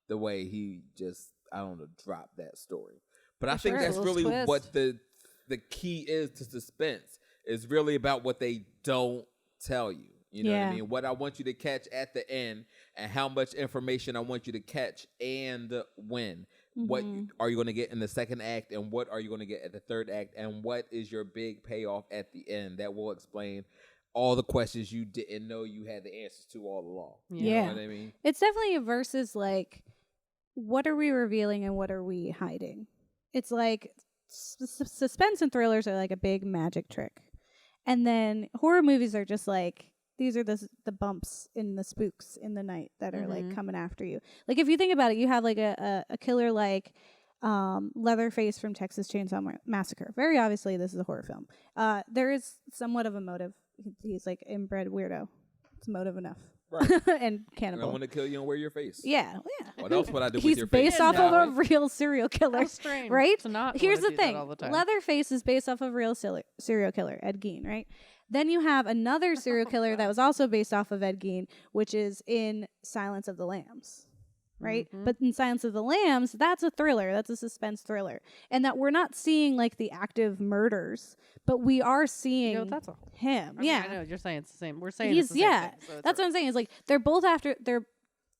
the way he just dropped that story. But I think sure, that's a little really twist. what the key is to suspense. Is really about what they don't tell you. You know what I mean? What I want you to catch at the end, and how much information I want you to catch, and when. What are you going to get in the second act, and what are you going to get at the third act, and what is your big payoff at the end that will explain all the questions you didn't know you had the answers to all along. You know what I mean? It's definitely a versus like, what are we revealing and what are we hiding? It's like suspense and thrillers are like a big magic trick. And then horror movies are just like, these are the bumps in the spooks in the night that are like coming after you. Like if you think about it, you have like a killer like Leatherface from Texas Chainsaw Massacre. Very obviously this is a horror film. There is somewhat of a motive. He's like inbred weirdo. It's motive enough. Right. And cannibal. I want to kill you and wear your face. Yeah. What else would I do with He's your based face? off of a real serial killer. How strange Right? to not Here's wanna the do that thing. all the time. Leatherface is based off of a real serial killer, Ed Gein, right? Then you have another serial killer that was also based off of Ed Gein, which is in Silence of the Lambs. Right? But in Silence of the Lambs, that's a thriller. That's a suspense thriller. And that we're not seeing like the active murders, but we are seeing him. I mean, yeah. I know you're saying it's the same. We're saying He's it's the same thing, so it's that's what I'm saying. Is like they're both they're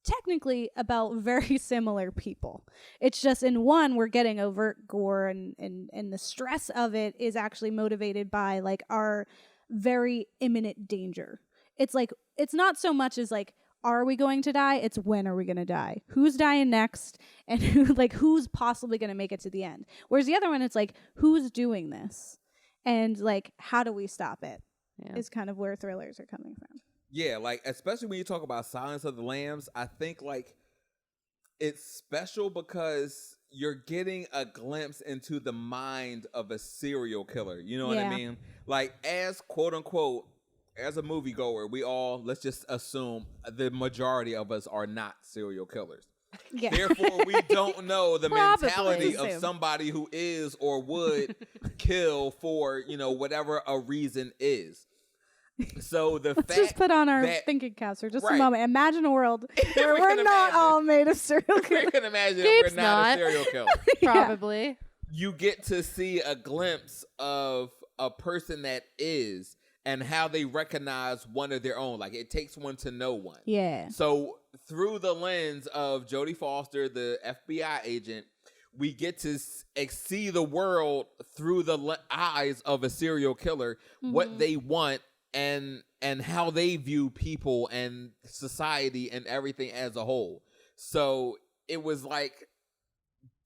technically about very similar people. It's just in one we're getting overt gore and the stress of it is actually motivated by like our very imminent danger. It's like it's not so much as like are we going to die? It's when are we going to die? Who's dying next? And who's possibly going to make it to the end? Whereas the other one, it's like, who's doing this? And like, how do we stop it? Yeah. Is kind of where thrillers are coming from. Yeah, like, especially when you talk about Silence of the Lambs, I think like it's special because you're getting a glimpse into the mind of a serial killer. You know what I mean? Like, as quote unquote, as a moviegoer, we all, let's just assume the majority of us are not serial killers. Yeah. Therefore, we don't know the Probably. mentality of somebody who is or would kill for, you know, whatever a reason is. So the Let's fact just put on our that, thinking caps for just a Right. moment. Imagine a world where We we're can not imagine. all made of serial we killers. can imagine Gabe's we're not a not. serial killer. Probably. You get to see a glimpse of a person that is and how they recognize one of their own. Like, it takes one to know one. Yeah. So through the lens of Jodie Foster, the FBI agent, we get to see the world through the eyes of a serial killer, what they want and how they view people and society and everything as a whole. So it was like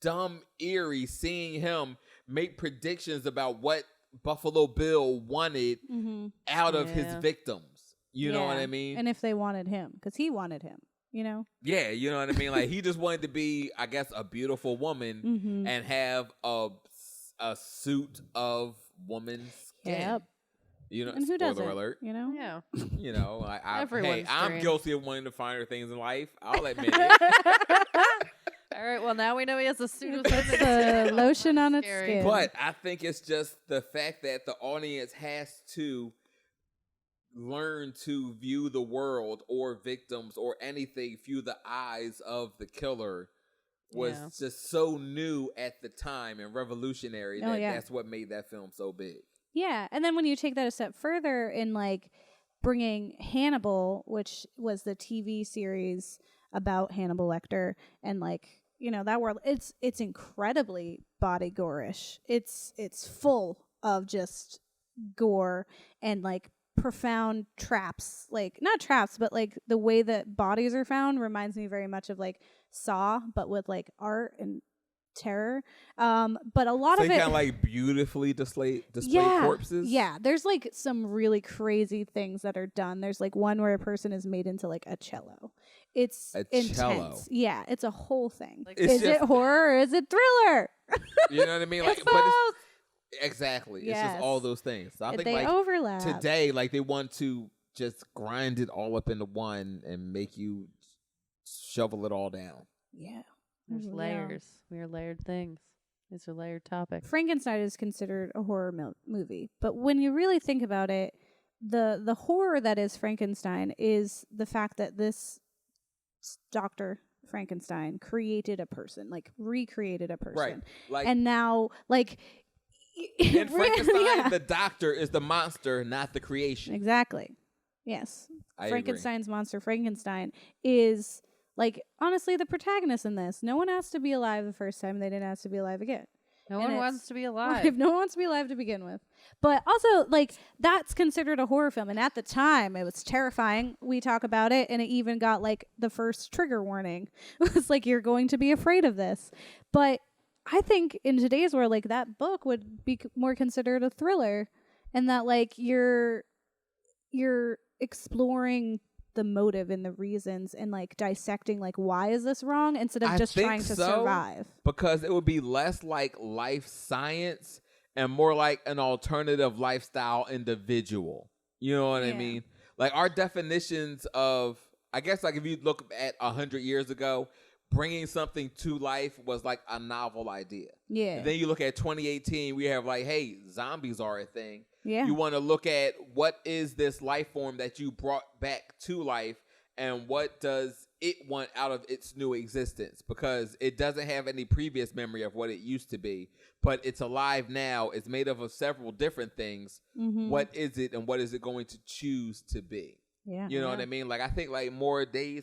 dumb eerie seeing him make predictions about what Buffalo Bill wanted out of his victims. You know what I mean? And if they wanted him, because he wanted him, you know? Yeah, you know what I mean? Like, he just wanted to be, I guess, a beautiful woman and have a suit of woman's skin. Yep. You know, And who spoiler doesn't? alert. You know? Yeah. You know, I'm Everyone's guilty of wanting to finer things in life. I'll admit it. All right. Well, now we know he has a suit of Puts the lotion on its Scary. skin. But I think it's just the fact that the audience has to learn to view the world or victims or anything through the eyes of the killer was just so new at the time and revolutionary that that's what made that film so big. Yeah, and then when you take that a step further in like bringing Hannibal, which was the TV series about Hannibal Lecter, and like, you know, that world, it's incredibly body gore-ish. It's full of just gore and like profound traps, like not traps, but like the way that bodies are found reminds me very much of like Saw, but with like art and terror. But a lot So of you it kind of like beautifully displayed yeah, corpses. yeah. There's like some really crazy things that are done. There's like one where a person is made into like a cello. It's A intense. cello. Yeah, it's a whole thing. Like, It's is it just- horror or is it thriller? You know what I mean? Like, It's but both. exactly. It's Yes. just all those things. So I think They like overlap. today, like they want to just grind it all up into one and make you shovel it all down. Yeah. There's Yeah. layers. We are layered things. These are layered topics. Frankenstein is considered a horror movie, but when you really think about it, the horror that is Frankenstein is the fact that this Dr. Frankenstein created a person, like recreated a person. Right. Like And now like in Frankenstein, yeah. the doctor is the monster, not the creation. Exactly. Yes. I agree. Frankenstein's monster Frankenstein is like honestly the protagonist in this. No one asked to be alive the first time, they didn't ask to be alive again. No And one it's wants to be alive. No one wants to be alive to begin with. But also, like, that's considered a horror film. And at the time, it was terrifying. We talk about it, and it even got, like, the first trigger warning. It was like, you're going to be afraid of this. But I think in today's world, like, that book would be more considered a thriller. And that, like, you're exploring the motive and the reasons and like dissecting like why is this wrong instead of I just think trying to so. survive. Because it would be less like life science and more like an alternative lifestyle individual. You know what I Yeah. mean? Like our definitions of, I guess like if you look at 100 years ago, bringing something to life was like a novel idea. Yeah. And then you look at 2018, we have like, hey, zombies are a thing. Yeah. You want to look at what is this life form that you brought back to life and what does it want out of its new existence, because it doesn't have any previous memory of what it used to be, but it's alive now. It's made up of several different things. Mm-hmm. What is it and what is it going to choose to be? Yeah. You know what I mean? Like I think like more days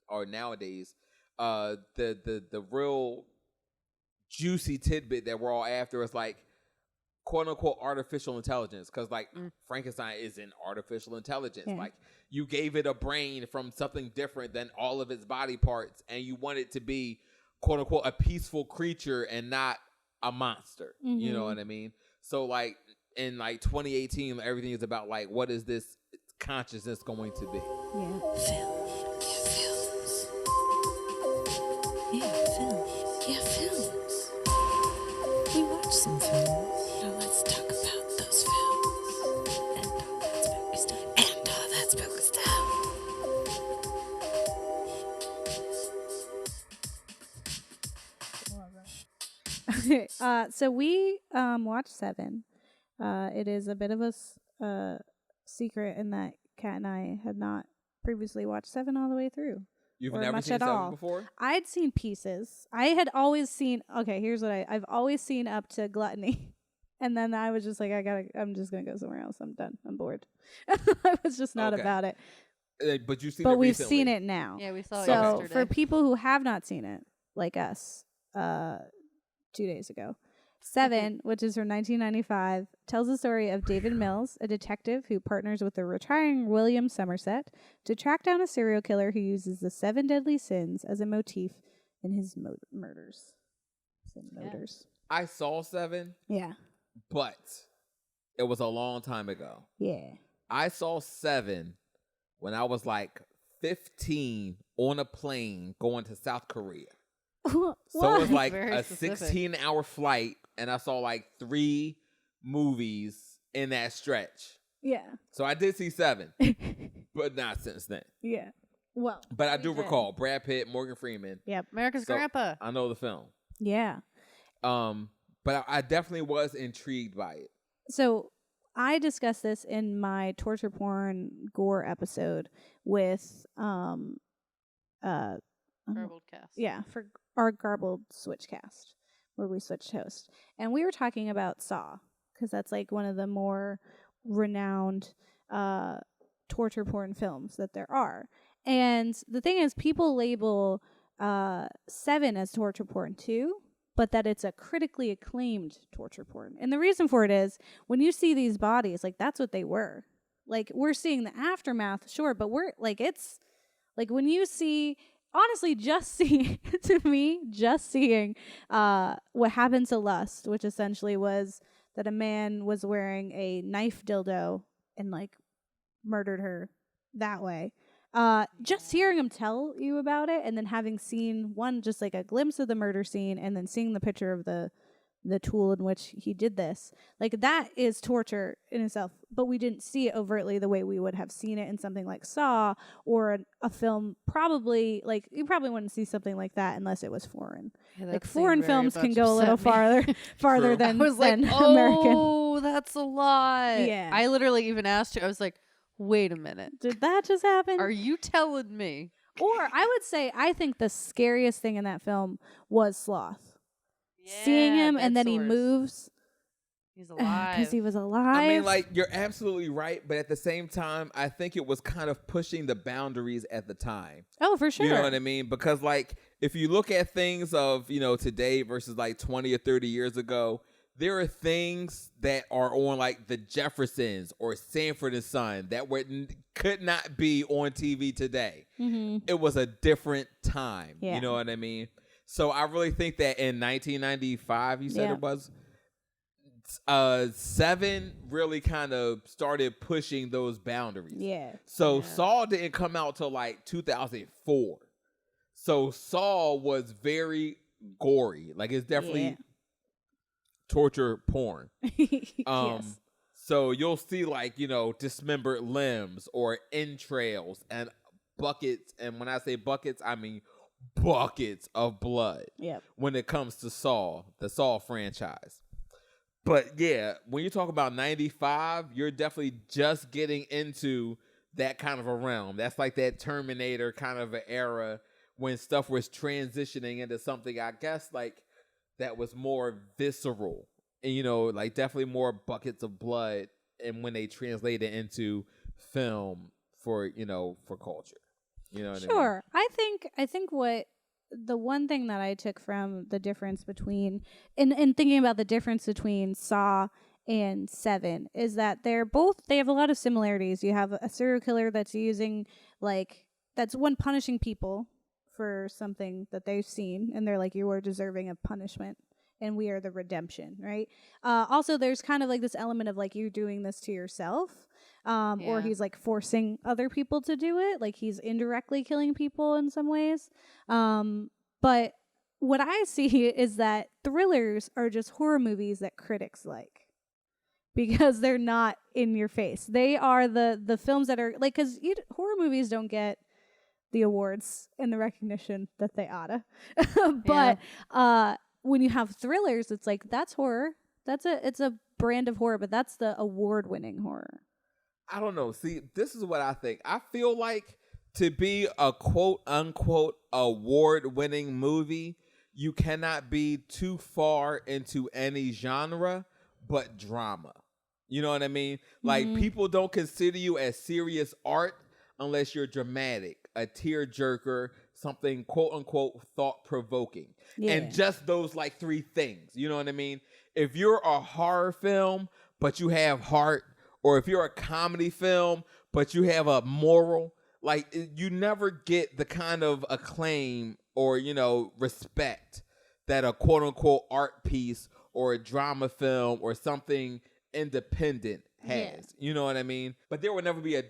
or nowadays, the real juicy tidbit that we're all after is like quote unquote artificial intelligence, because like Frankenstein is an artificial intelligence. Yeah. Like you gave it a brain from something different than all of its body parts, and you want it to be quote unquote a peaceful creature and not a monster. You know what I mean? So like in like 2018, everything is about like what is this consciousness going to be? Yeah. Films. Yeah, films. Yeah, films. We watch some films. Now let's talk about those films. And all that spooky stuff. And all that spooky stuff. So we watched Seven. It is a bit of a secret in that Kat and I had not previously watched Seven all the way through. You've Or never much seen at Seven all. before? I'd seen pieces. I had always seen. Okay, here's what I've always seen up to Gluttony, and then I was just like, I'm just gonna go somewhere else. I'm done. I'm bored. I was just not Okay. about it. But you've seen But it we've recently. seen it now. Yeah, we saw it So yesterday. for people who have not seen it, like us, 2 days ago, Seven, which is from 1995, tells the story of David Mills, a detective who partners with the retiring William Somerset to track down a serial killer who uses the 7 deadly sins as a motif in his murders. Murders. I saw Seven, Yeah. but it was a long time ago. Yeah. I saw Seven when I was like 15 on a plane going to South Korea. So it was like Very a specific. 16-hour flight, and I saw like 3 movies in that stretch. Yeah. So I did see Seven, but not since then. Yeah. Well. But I We do did. recall Brad Pitt, Morgan Freeman. Yep. America's So- Grandpa. I know the film. Yeah. But I definitely was intrigued by it. So I discussed this in my torture porn gore episode with Garbled cast. yeah, for our garbled switchcast where we switched host. And we were talking about Saw because that's like one of the more renowned torture porn films that there are. And the thing is, people label Seven as torture porn too, but that it's a critically acclaimed torture porn. And the reason for it is when you see these bodies, like that's what they were. Like we're seeing the aftermath, sure, but we're like it's like when you see honestly, just seeing what happened to Lust, which essentially was that a man was wearing a knife dildo and like murdered her that way. Just hearing him tell you about it, and then having seen one, just like a glimpse of the murder scene, and then seeing the picture of the tool in which he did this, like that is torture in itself. But we didn't see it overtly the way we would have seen it in something like Saw or a film. Probably, like, you probably wouldn't see something like that unless it was foreign. Yeah, Like that foreign scene very films can much go a little upset me. farther True. than I was like, than oh, American. that's a lot. Yeah. I literally even asked you. I was like, wait a minute. Did that just happen? Are you telling me? Or I would say, I think the scariest thing in that film was Sloth. Seeing him and then he moves He's alive. because he was alive. I mean, like, you're absolutely right, but at the same time, I think it was kind of pushing the boundaries at the time. oh, for sure. You know what I mean? Because, like, if you look at things of, you know, today versus like 20 or 30 years ago, there are things that are on like the Jeffersons or Sanford and Son that could not be on TV today. Mm-hmm. It was a different time. Yeah. You know what I mean? So I really think that in 1995, you said Yeah. it was, Seven really kind of started pushing those boundaries. Yeah. So Yeah. Saw didn't come out till like 2004. So Saw was very gory. Like, it's definitely Yeah. torture porn. Yes. So you'll see, like, you know, dismembered limbs or entrails and buckets. And when I say buckets, I mean buckets of blood Yep. when it comes to Saw, the Saw franchise. But yeah, when you talk about 95, you're definitely just getting into that kind of a realm. That's like that Terminator kind of an era when stuff was transitioning into something, I guess, like, that was more visceral. And, you know, like, definitely more buckets of blood. And when they translate it into film for, you know, for culture. You know what I mean? Sure. I think what the one thing that I took from the difference between in thinking about the difference between Saw and Seven is that they have a lot of similarities. You have a serial killer that's using, like, that's one punishing people for something that they've seen, and they're like, you are deserving of punishment, and we are the redemption, right? Also, there's kind of like this element of like, you're doing this to yourself. Or Yeah. he's like forcing other people to do it. Like, he's indirectly killing people in some ways. But what I see is that thrillers are just horror movies that critics like because they're not in your face. They are the films that are like, because horror movies don't get the awards and the recognition that they oughta. But when you have thrillers, it's like, that's horror. It's a brand of horror, but that's the award-winning horror. I don't know. See, this is what I think. I feel like to be a quote-unquote award-winning movie, you cannot be too far into any genre but drama. You know what I mean? Like, people don't consider you as serious art unless you're dramatic, a tearjerker, something quote-unquote thought-provoking. Yeah. And just those, like, three things. You know what I mean? If you're a horror film, but you have heart, or if you're a comedy film, but you have a moral, like, you never get the kind of acclaim or, you know, respect that a quote-unquote art piece or a drama film or something independent has. Yeah. You know what I mean? But there will never be a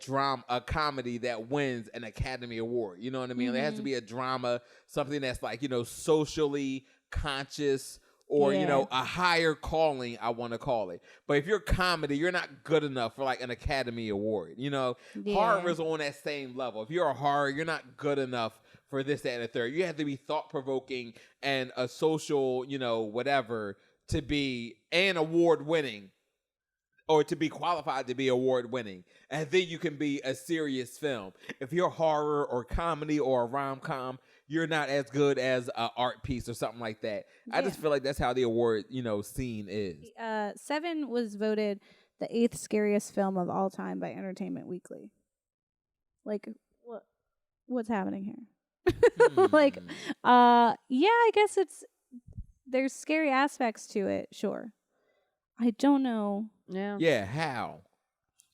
comedy that wins an Academy Award. You know what I mean? There has to be a drama, something that's like, you know, socially conscious, or, you know, a higher calling, I want to call it. But if you're comedy, you're not good enough for, like, an Academy Award. You know, horror is on that same level. If you're a horror, you're not good enough for this, that, and the third. You have to be thought-provoking and a social, you know, whatever, to be an award-winning, or to be qualified to be award-winning. And then you can be a serious film. If you're horror or comedy or a rom-com, you're not as good as an art piece or something like that. I just feel like that's how the award, you know, scene is. Seven was voted the 8th scariest film of all time by Entertainment Weekly. Like, what's happening here? Like, yeah, I guess there's scary aspects to it, sure. I don't know. Yeah. Yeah, how?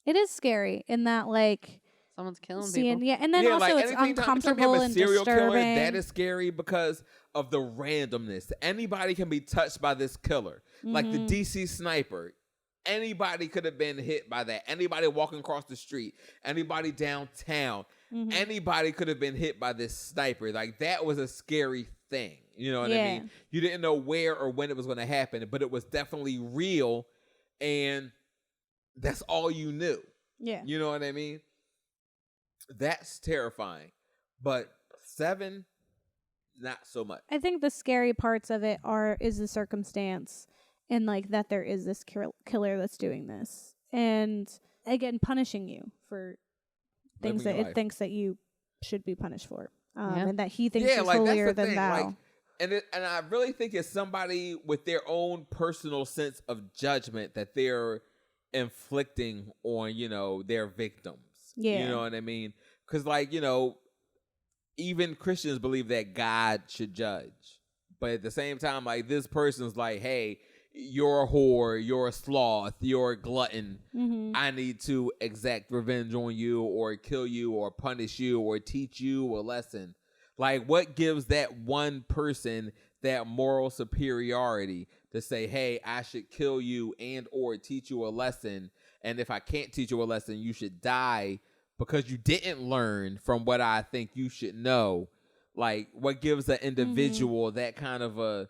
It is scary in that, like, Someone's killing seeing, people. yeah, and then Yeah, also like it's anything time you uncomfortable have a and serial killer, disturbing. that is scary because of the randomness. Anybody can be touched by this killer. Like the DC sniper. Anybody could have been hit by that. Anybody walking across the street. Anybody downtown. Anybody could have been hit by this sniper. Like, that was a scary thing. You know what I mean? You didn't know where or when it was going to happen, but it was definitely real, and that's all you knew. Yeah. You know what I mean? That's terrifying. But 7, not so much. I think the scary parts of it is the circumstance, and like that there is this killer that's doing this, and again punishing you for things Living that your it life. thinks that you should be punished for, Yeah. and that he thinks is like, holier that's the than thing. thou. Like, and I really think it's somebody with their own personal sense of judgment that they're inflicting on, you know, their victims. Yeah. You know what I mean? Because, like, you know, even Christians believe that God should judge. But at the same time, like, this person's like, hey, you're a whore, you're a sloth, you're a glutton. I need to exact revenge on you or kill you or punish you or teach you a lesson. Like, what gives that one person that moral superiority to say, hey, I should kill you and or teach you a lesson, and if I can't teach you a lesson, you should die because you didn't learn from what I think you should know? Like, what gives an individual that kind of a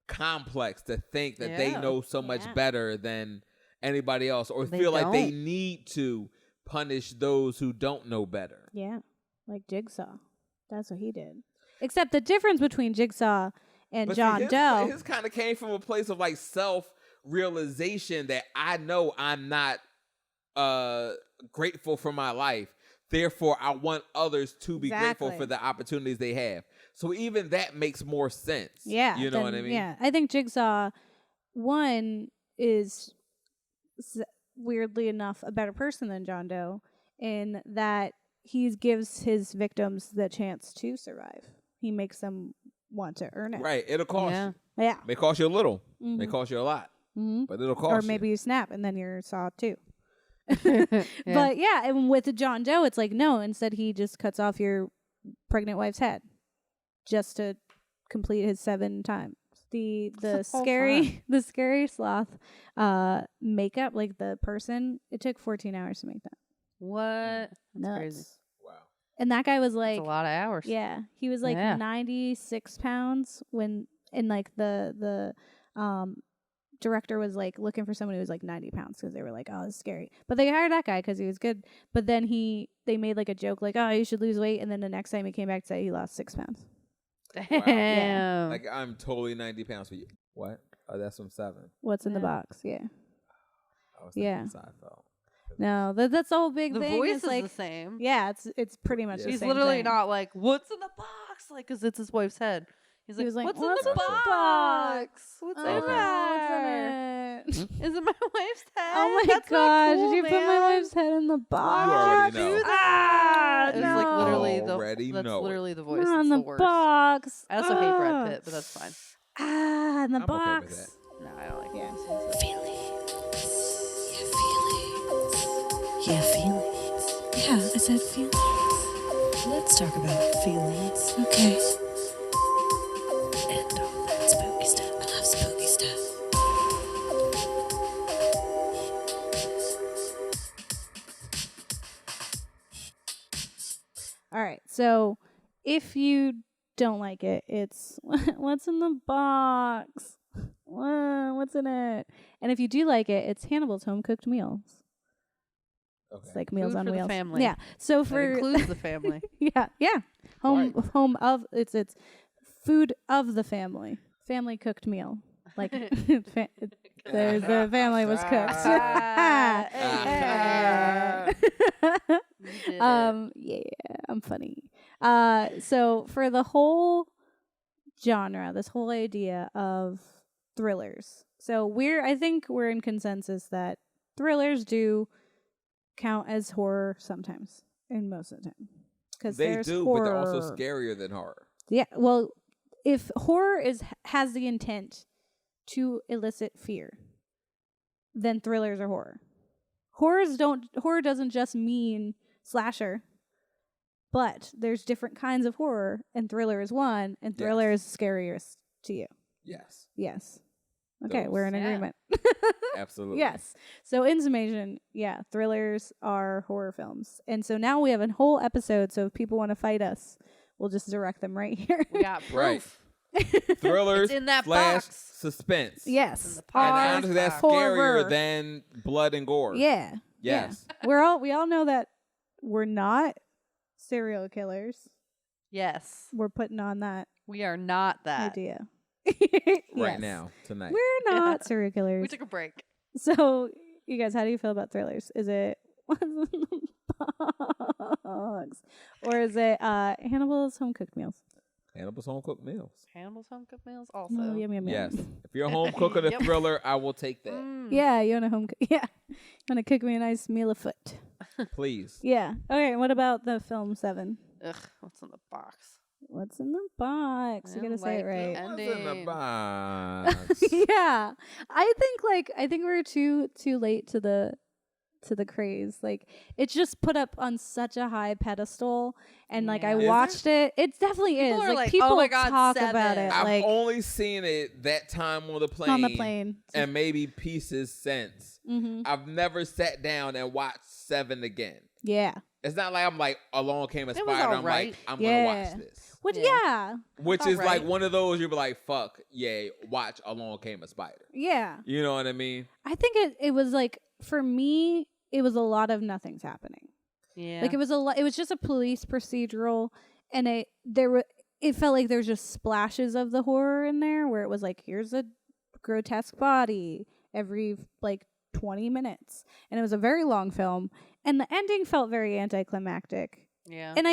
complex to think that they know so much better than anybody else, or They feel like they don't. need to punish those who don't know better? Yeah, like Jigsaw. That's what he did. Except the difference between Jigsaw and But see, John Doe. his kind of came from a place of like self-realization that I know I'm not grateful for my life. Therefore, I want others to be grateful Exactly. for the opportunities they have. So even that makes more sense. Yeah. You know what I mean? Yeah. I think Jigsaw, one, is weirdly enough a better person than John Doe in that he gives his victims the chance to survive. He makes them want to earn it. Right. It'll cost Yeah. you. Yeah. May cost you a little. May cost you a lot. But it'll cost Or you. maybe you snap and then you're Saw too. Yeah. But yeah, and with John Doe, it's like, no, instead he just cuts off your pregnant wife's head just to complete his 7 times. The the whole scary the scary sloth makeup, like the person, it took 14 hours to make that. What? That's Nuts. crazy. Wow. And that guy was That's like, a lot of hours. yeah, he was like Yeah. 96 pounds when, and like the director was like looking for someone who was like 90 pounds because they were like, oh, this is scary. But they hired that guy because he was good. But then they made like a joke like, oh, you should lose weight. And then the next time he came back to say he lost 6 pounds. Damn. Like, I'm totally 90 pounds for you. What? Oh, that's from 7. What's in the Yeah. box? Yeah. I was Yeah. thinking Seinfeld. No, that's the whole big The thing. voice It's is like, the same. yeah, it's pretty much Yeah. the He's same literally thing. not like, what's in the box? Like, because it's his wife's head. He's He like, was like, what's in "What's the in the box? What's Oh, in Okay. there? what's in it? Is it my wife's head? Oh my That's not god, cool, did you put my man. wife's head in the box? You already Do know. that. Ah, It was no. like literally Already that's know it. literally the voice. Not It's in the the worst. box. I also hate Brad Pitt, but that's fine. Ah, in the I'm okay with box. that. No, I don't like Yeah. it. Feelings. Yeah, feelings. Yeah, I said feelings. Let's talk about feelings. Okay. And all that spooky stuff. I love spooky stuff. All right. So, if you don't like it, it's what's in the box? What's in it? And if you do like it, it's Hannibal's home cooked meals. Okay. It's like Meals Food on for the Wheels. family. Yeah. So That for includes the family. yeah. Home Right. home of it's food of the family. Family cooked meal. Like there's the family was cooked. You did it. Yeah, I'm funny. So for the whole genre, this whole idea of thrillers. So I think we're in consensus that thrillers do count as horror sometimes, and most of the time. Because They there's do, horror. but they're also scarier than horror. Yeah, well, if horror has the intent to elicit fear, then thrillers are horror. Horror doesn't just mean slasher, but there's different kinds of horror, and thriller is one, and thriller is scariest to you. Yes. Yes. Okay, Those. we're in Yeah. agreement. Absolutely. Yes. So in summation, yeah, thrillers are horror films. And so now we have a whole episode, so if people want to fight us, we'll just direct them right here. We got Right. proof. Thrillers It's in that slash box. suspense. Yes. In the And box. honestly, that's Horror. scarier than blood and gore. Yeah. Yes. Yeah. We all know that we're not serial killers. Yes. We're putting on that We are not that. idea. Right Yes. now, tonight. We're not Yeah. serial killers. We took a break. So, you guys, how do you feel about thrillers? Is it what's in the box? Or is it Hannibal's home cooked meals? Hannibal's home cooked meals. Hannibal's home cooked meals also. Oh, yum, yum, yum. Yes. If you're a home cooker to Yep. thriller, I will take that. Mm. Yeah, you want a home yeah. You want to cook me a nice meal of foot. Please. Yeah. Okay, what about the film 7? Ugh, what's in the box? What's in the box? You I gotta say it like right. the What's in the ending. box? Yeah. I think we're too late to the craze. Like, it's just put up on such a high pedestal, and like I Yeah. Is it? watched it. It definitely People is. are Like, like, people "Oh my God, talk about 7." it I've like only seen it that time on the plane. on the plane. And maybe pieces since. Mm-hmm. I've never sat down and watched 7 again. Yeah. It's not like I'm like Along Came a It was Spider. I'm alright. like, I'm Yeah. gonna watch this. Which Yeah. yeah. Which It's is like alright. one of those you'll be like, fuck, yeah, watch Along Came a Spider. Yeah. You know what I mean? I think it was like, for me, it was a lot of nothing's happening. Yeah. Like, it was just a police procedural, and it felt like there's just splashes of the horror in there, where it was like, here's a grotesque body every like 20 minutes, and it was a very long film, and the ending felt very anticlimactic. yeah. And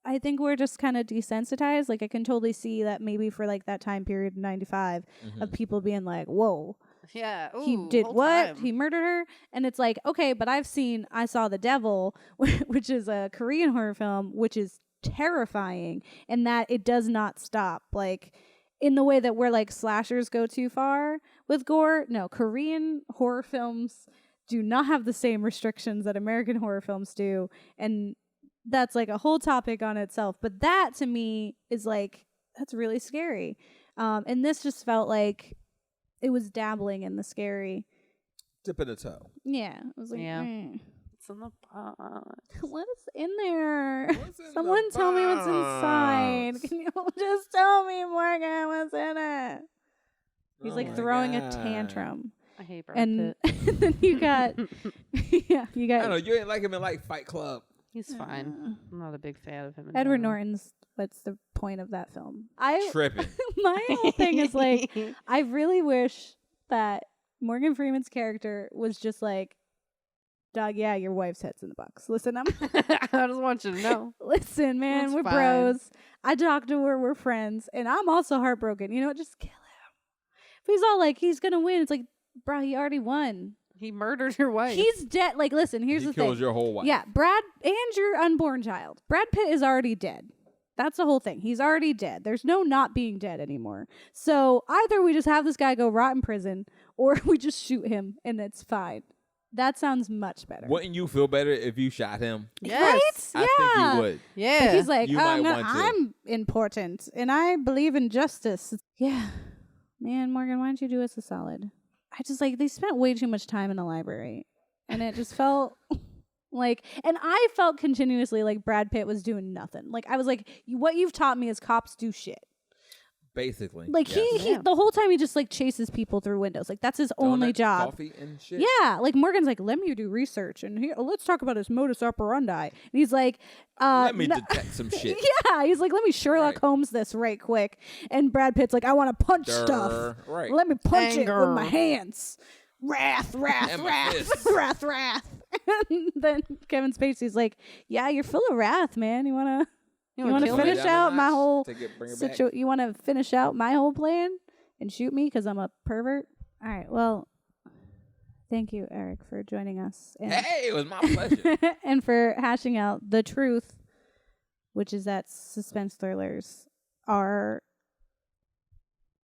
I think we're just kind of desensitized. Like, I can totally see that maybe for like that time period in 95 Mhm. of people being like, whoa, Yeah. he Ooh, did whole what? time. He murdered her? And it's like, okay, but I Saw the Devil, which is a Korean horror film, which is terrifying, and that it does not stop. Like, in the way that we're like slashers go too far with gore. No, Korean horror films do not have the same restrictions that American horror films do. And that's like a whole topic on itself. But that to me is like, that's really scary. And this just felt like it was dabbling in the scary. Dipping a toe. Yeah. It was like, Yeah. eh. It's in the box. What is in there? What's in the Someone tell me what's inside. box? Can you just tell me, Morgan, what's in it? He's Oh like my throwing a God. tantrum. I hate Brad And Pitt. then you got, yeah, you I got don't know. You ain't like him in like Fight Club. He's fine. I'm not a big fan of him. in Edward general. Norton's. What's the point of that film? I Tripping. my whole thing is like, I really wish that Morgan Freeman's character was just like, dog, yeah, your wife's head's in the box. Listen, I just want you to know. listen, man, That's we're fine. bros. I talked to her, we're friends, and I'm also heartbroken. You know what? Just kill him. But he's all like, he's gonna win. It's like, bro, he already won. He murdered your wife. He's dead. Like, listen, here's He the kills thing. your whole wife. Yeah, Brad and your unborn child. Brad Pitt is already dead. That's the whole thing. He's already dead. There's no not being dead anymore. So either we just have this guy go rot in prison, or we just shoot him and it's fine. That sounds much better. Wouldn't you feel better if you shot him? Yes. Right? I think Yeah. you would. Yeah. But he's like, You oh, might want to." I'm important and I believe in justice. Yeah. Man, Morgan, why don't you do us a solid? I just like, they spent way too much time in the library. And it just felt like, and I felt continuously like Brad Pitt was doing nothing. Like, I was like, what you've taught me is cops do shit. Basically. Like, yes. he the whole time he just like chases people through windows. Like, that's his only Donuts, job. Coffee and shit. Yeah, like Morgan's like, let me do research and here, let's talk about his modus operandi. And he's like, Let me no- detect some shit. Yeah, he's like, let me Sherlock Right. Holmes this right quick. And Brad Pitt's like, I want to punch stuff. Durr. Right. Let me punch it with my Anger. hands. Wrath, wrath, And my wrath, fists. wrath, wrath. And then Kevin Spacey's like, yeah, you're full of wrath, man. You wanna wanna to kill me? finish out my whole Bring it back. You want to finish out my whole plan and shoot me because I'm a pervert? All right, well, thank you, Eric, for joining us. And Hey, it was my pleasure. and for hashing out the truth, which is that suspense thrillers are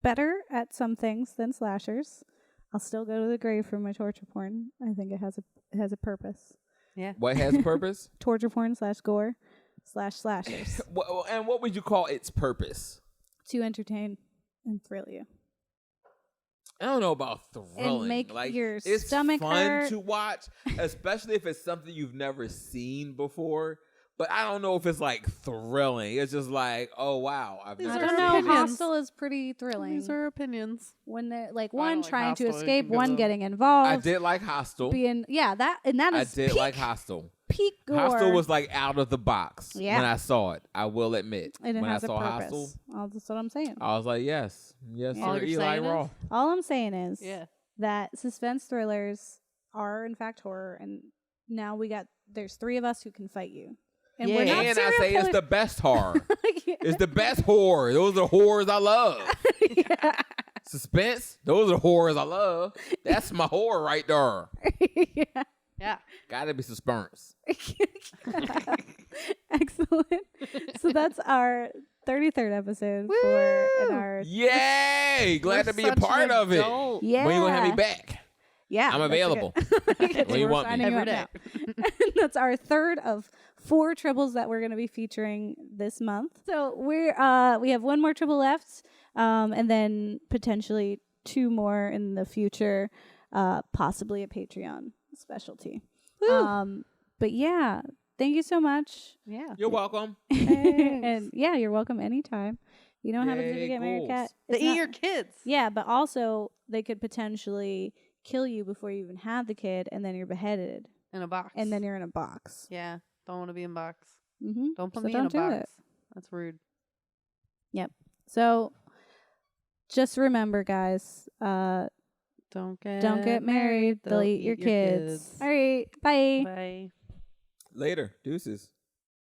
better at some things than slashers. I'll still go to the grave for my torture porn. I think it has a purpose. Yeah. What has a purpose? Torture porn / gore / slashers And what would you call its purpose? to entertain and thrill you. I don't know about thrilling. And make like, your it's stomach fun hurt. to watch, especially if it's something you've never seen before. But I don't know if it's like thrilling. It's just like, oh wow, I've These never I are don't seen know. this. opinions. Hostel is pretty thrilling. These are opinions. When they're like I one don't like trying to Hostel. You escape, can go one to- getting involved. I did like Hostel. Being that I is did peak, like Hostel. peak gore. Hostel was like out of the box Yeah. when I saw it. I will admit. and it when has I a saw purpose. Hostel, That's what I'm saying. I was like, yes, Yeah. sir, All you're Eli saying is- Roth. All I'm saying is Yeah. that suspense thrillers are in fact horror, and now there's 3 of us who can fight you. And we're not And I serial say it's killer- the best horror. Yeah. It's the best horror. Those are horrors I love. Yeah. Suspense, those are horrors I love. That's my horror right there. Yeah. Yeah. Gotta be suspense. Excellent. So that's our 33rd episode for and our Yay! Glad We're to be a such part an of it. adult. yeah. When you gonna have me back? Yeah, I'm that's available. good. When you We're want me. signing you Every up day. now. That's our 3rd of 4 tribbles that we're going to be featuring this month. So we have 1 more tribble left, and then potentially 2 more in the future, possibly a Patreon specialty. But yeah, thank you so much. Yeah. You're welcome. And yeah, you're welcome anytime. You know what happens if you Yay, get married, Kat? Ghouls. They It's eat not- your kids. Yeah, but also they could potentially kill you before you even have the kid, and then you're beheaded, In a box. and then you're in a box. Yeah. Don't want to be in box. Mm-hmm. Don't put So me don't in a do box. it. That's rude. So just remember, guys, Don't don't get married. They'll eat your kids. All right, bye. Bye. Later. Deuces.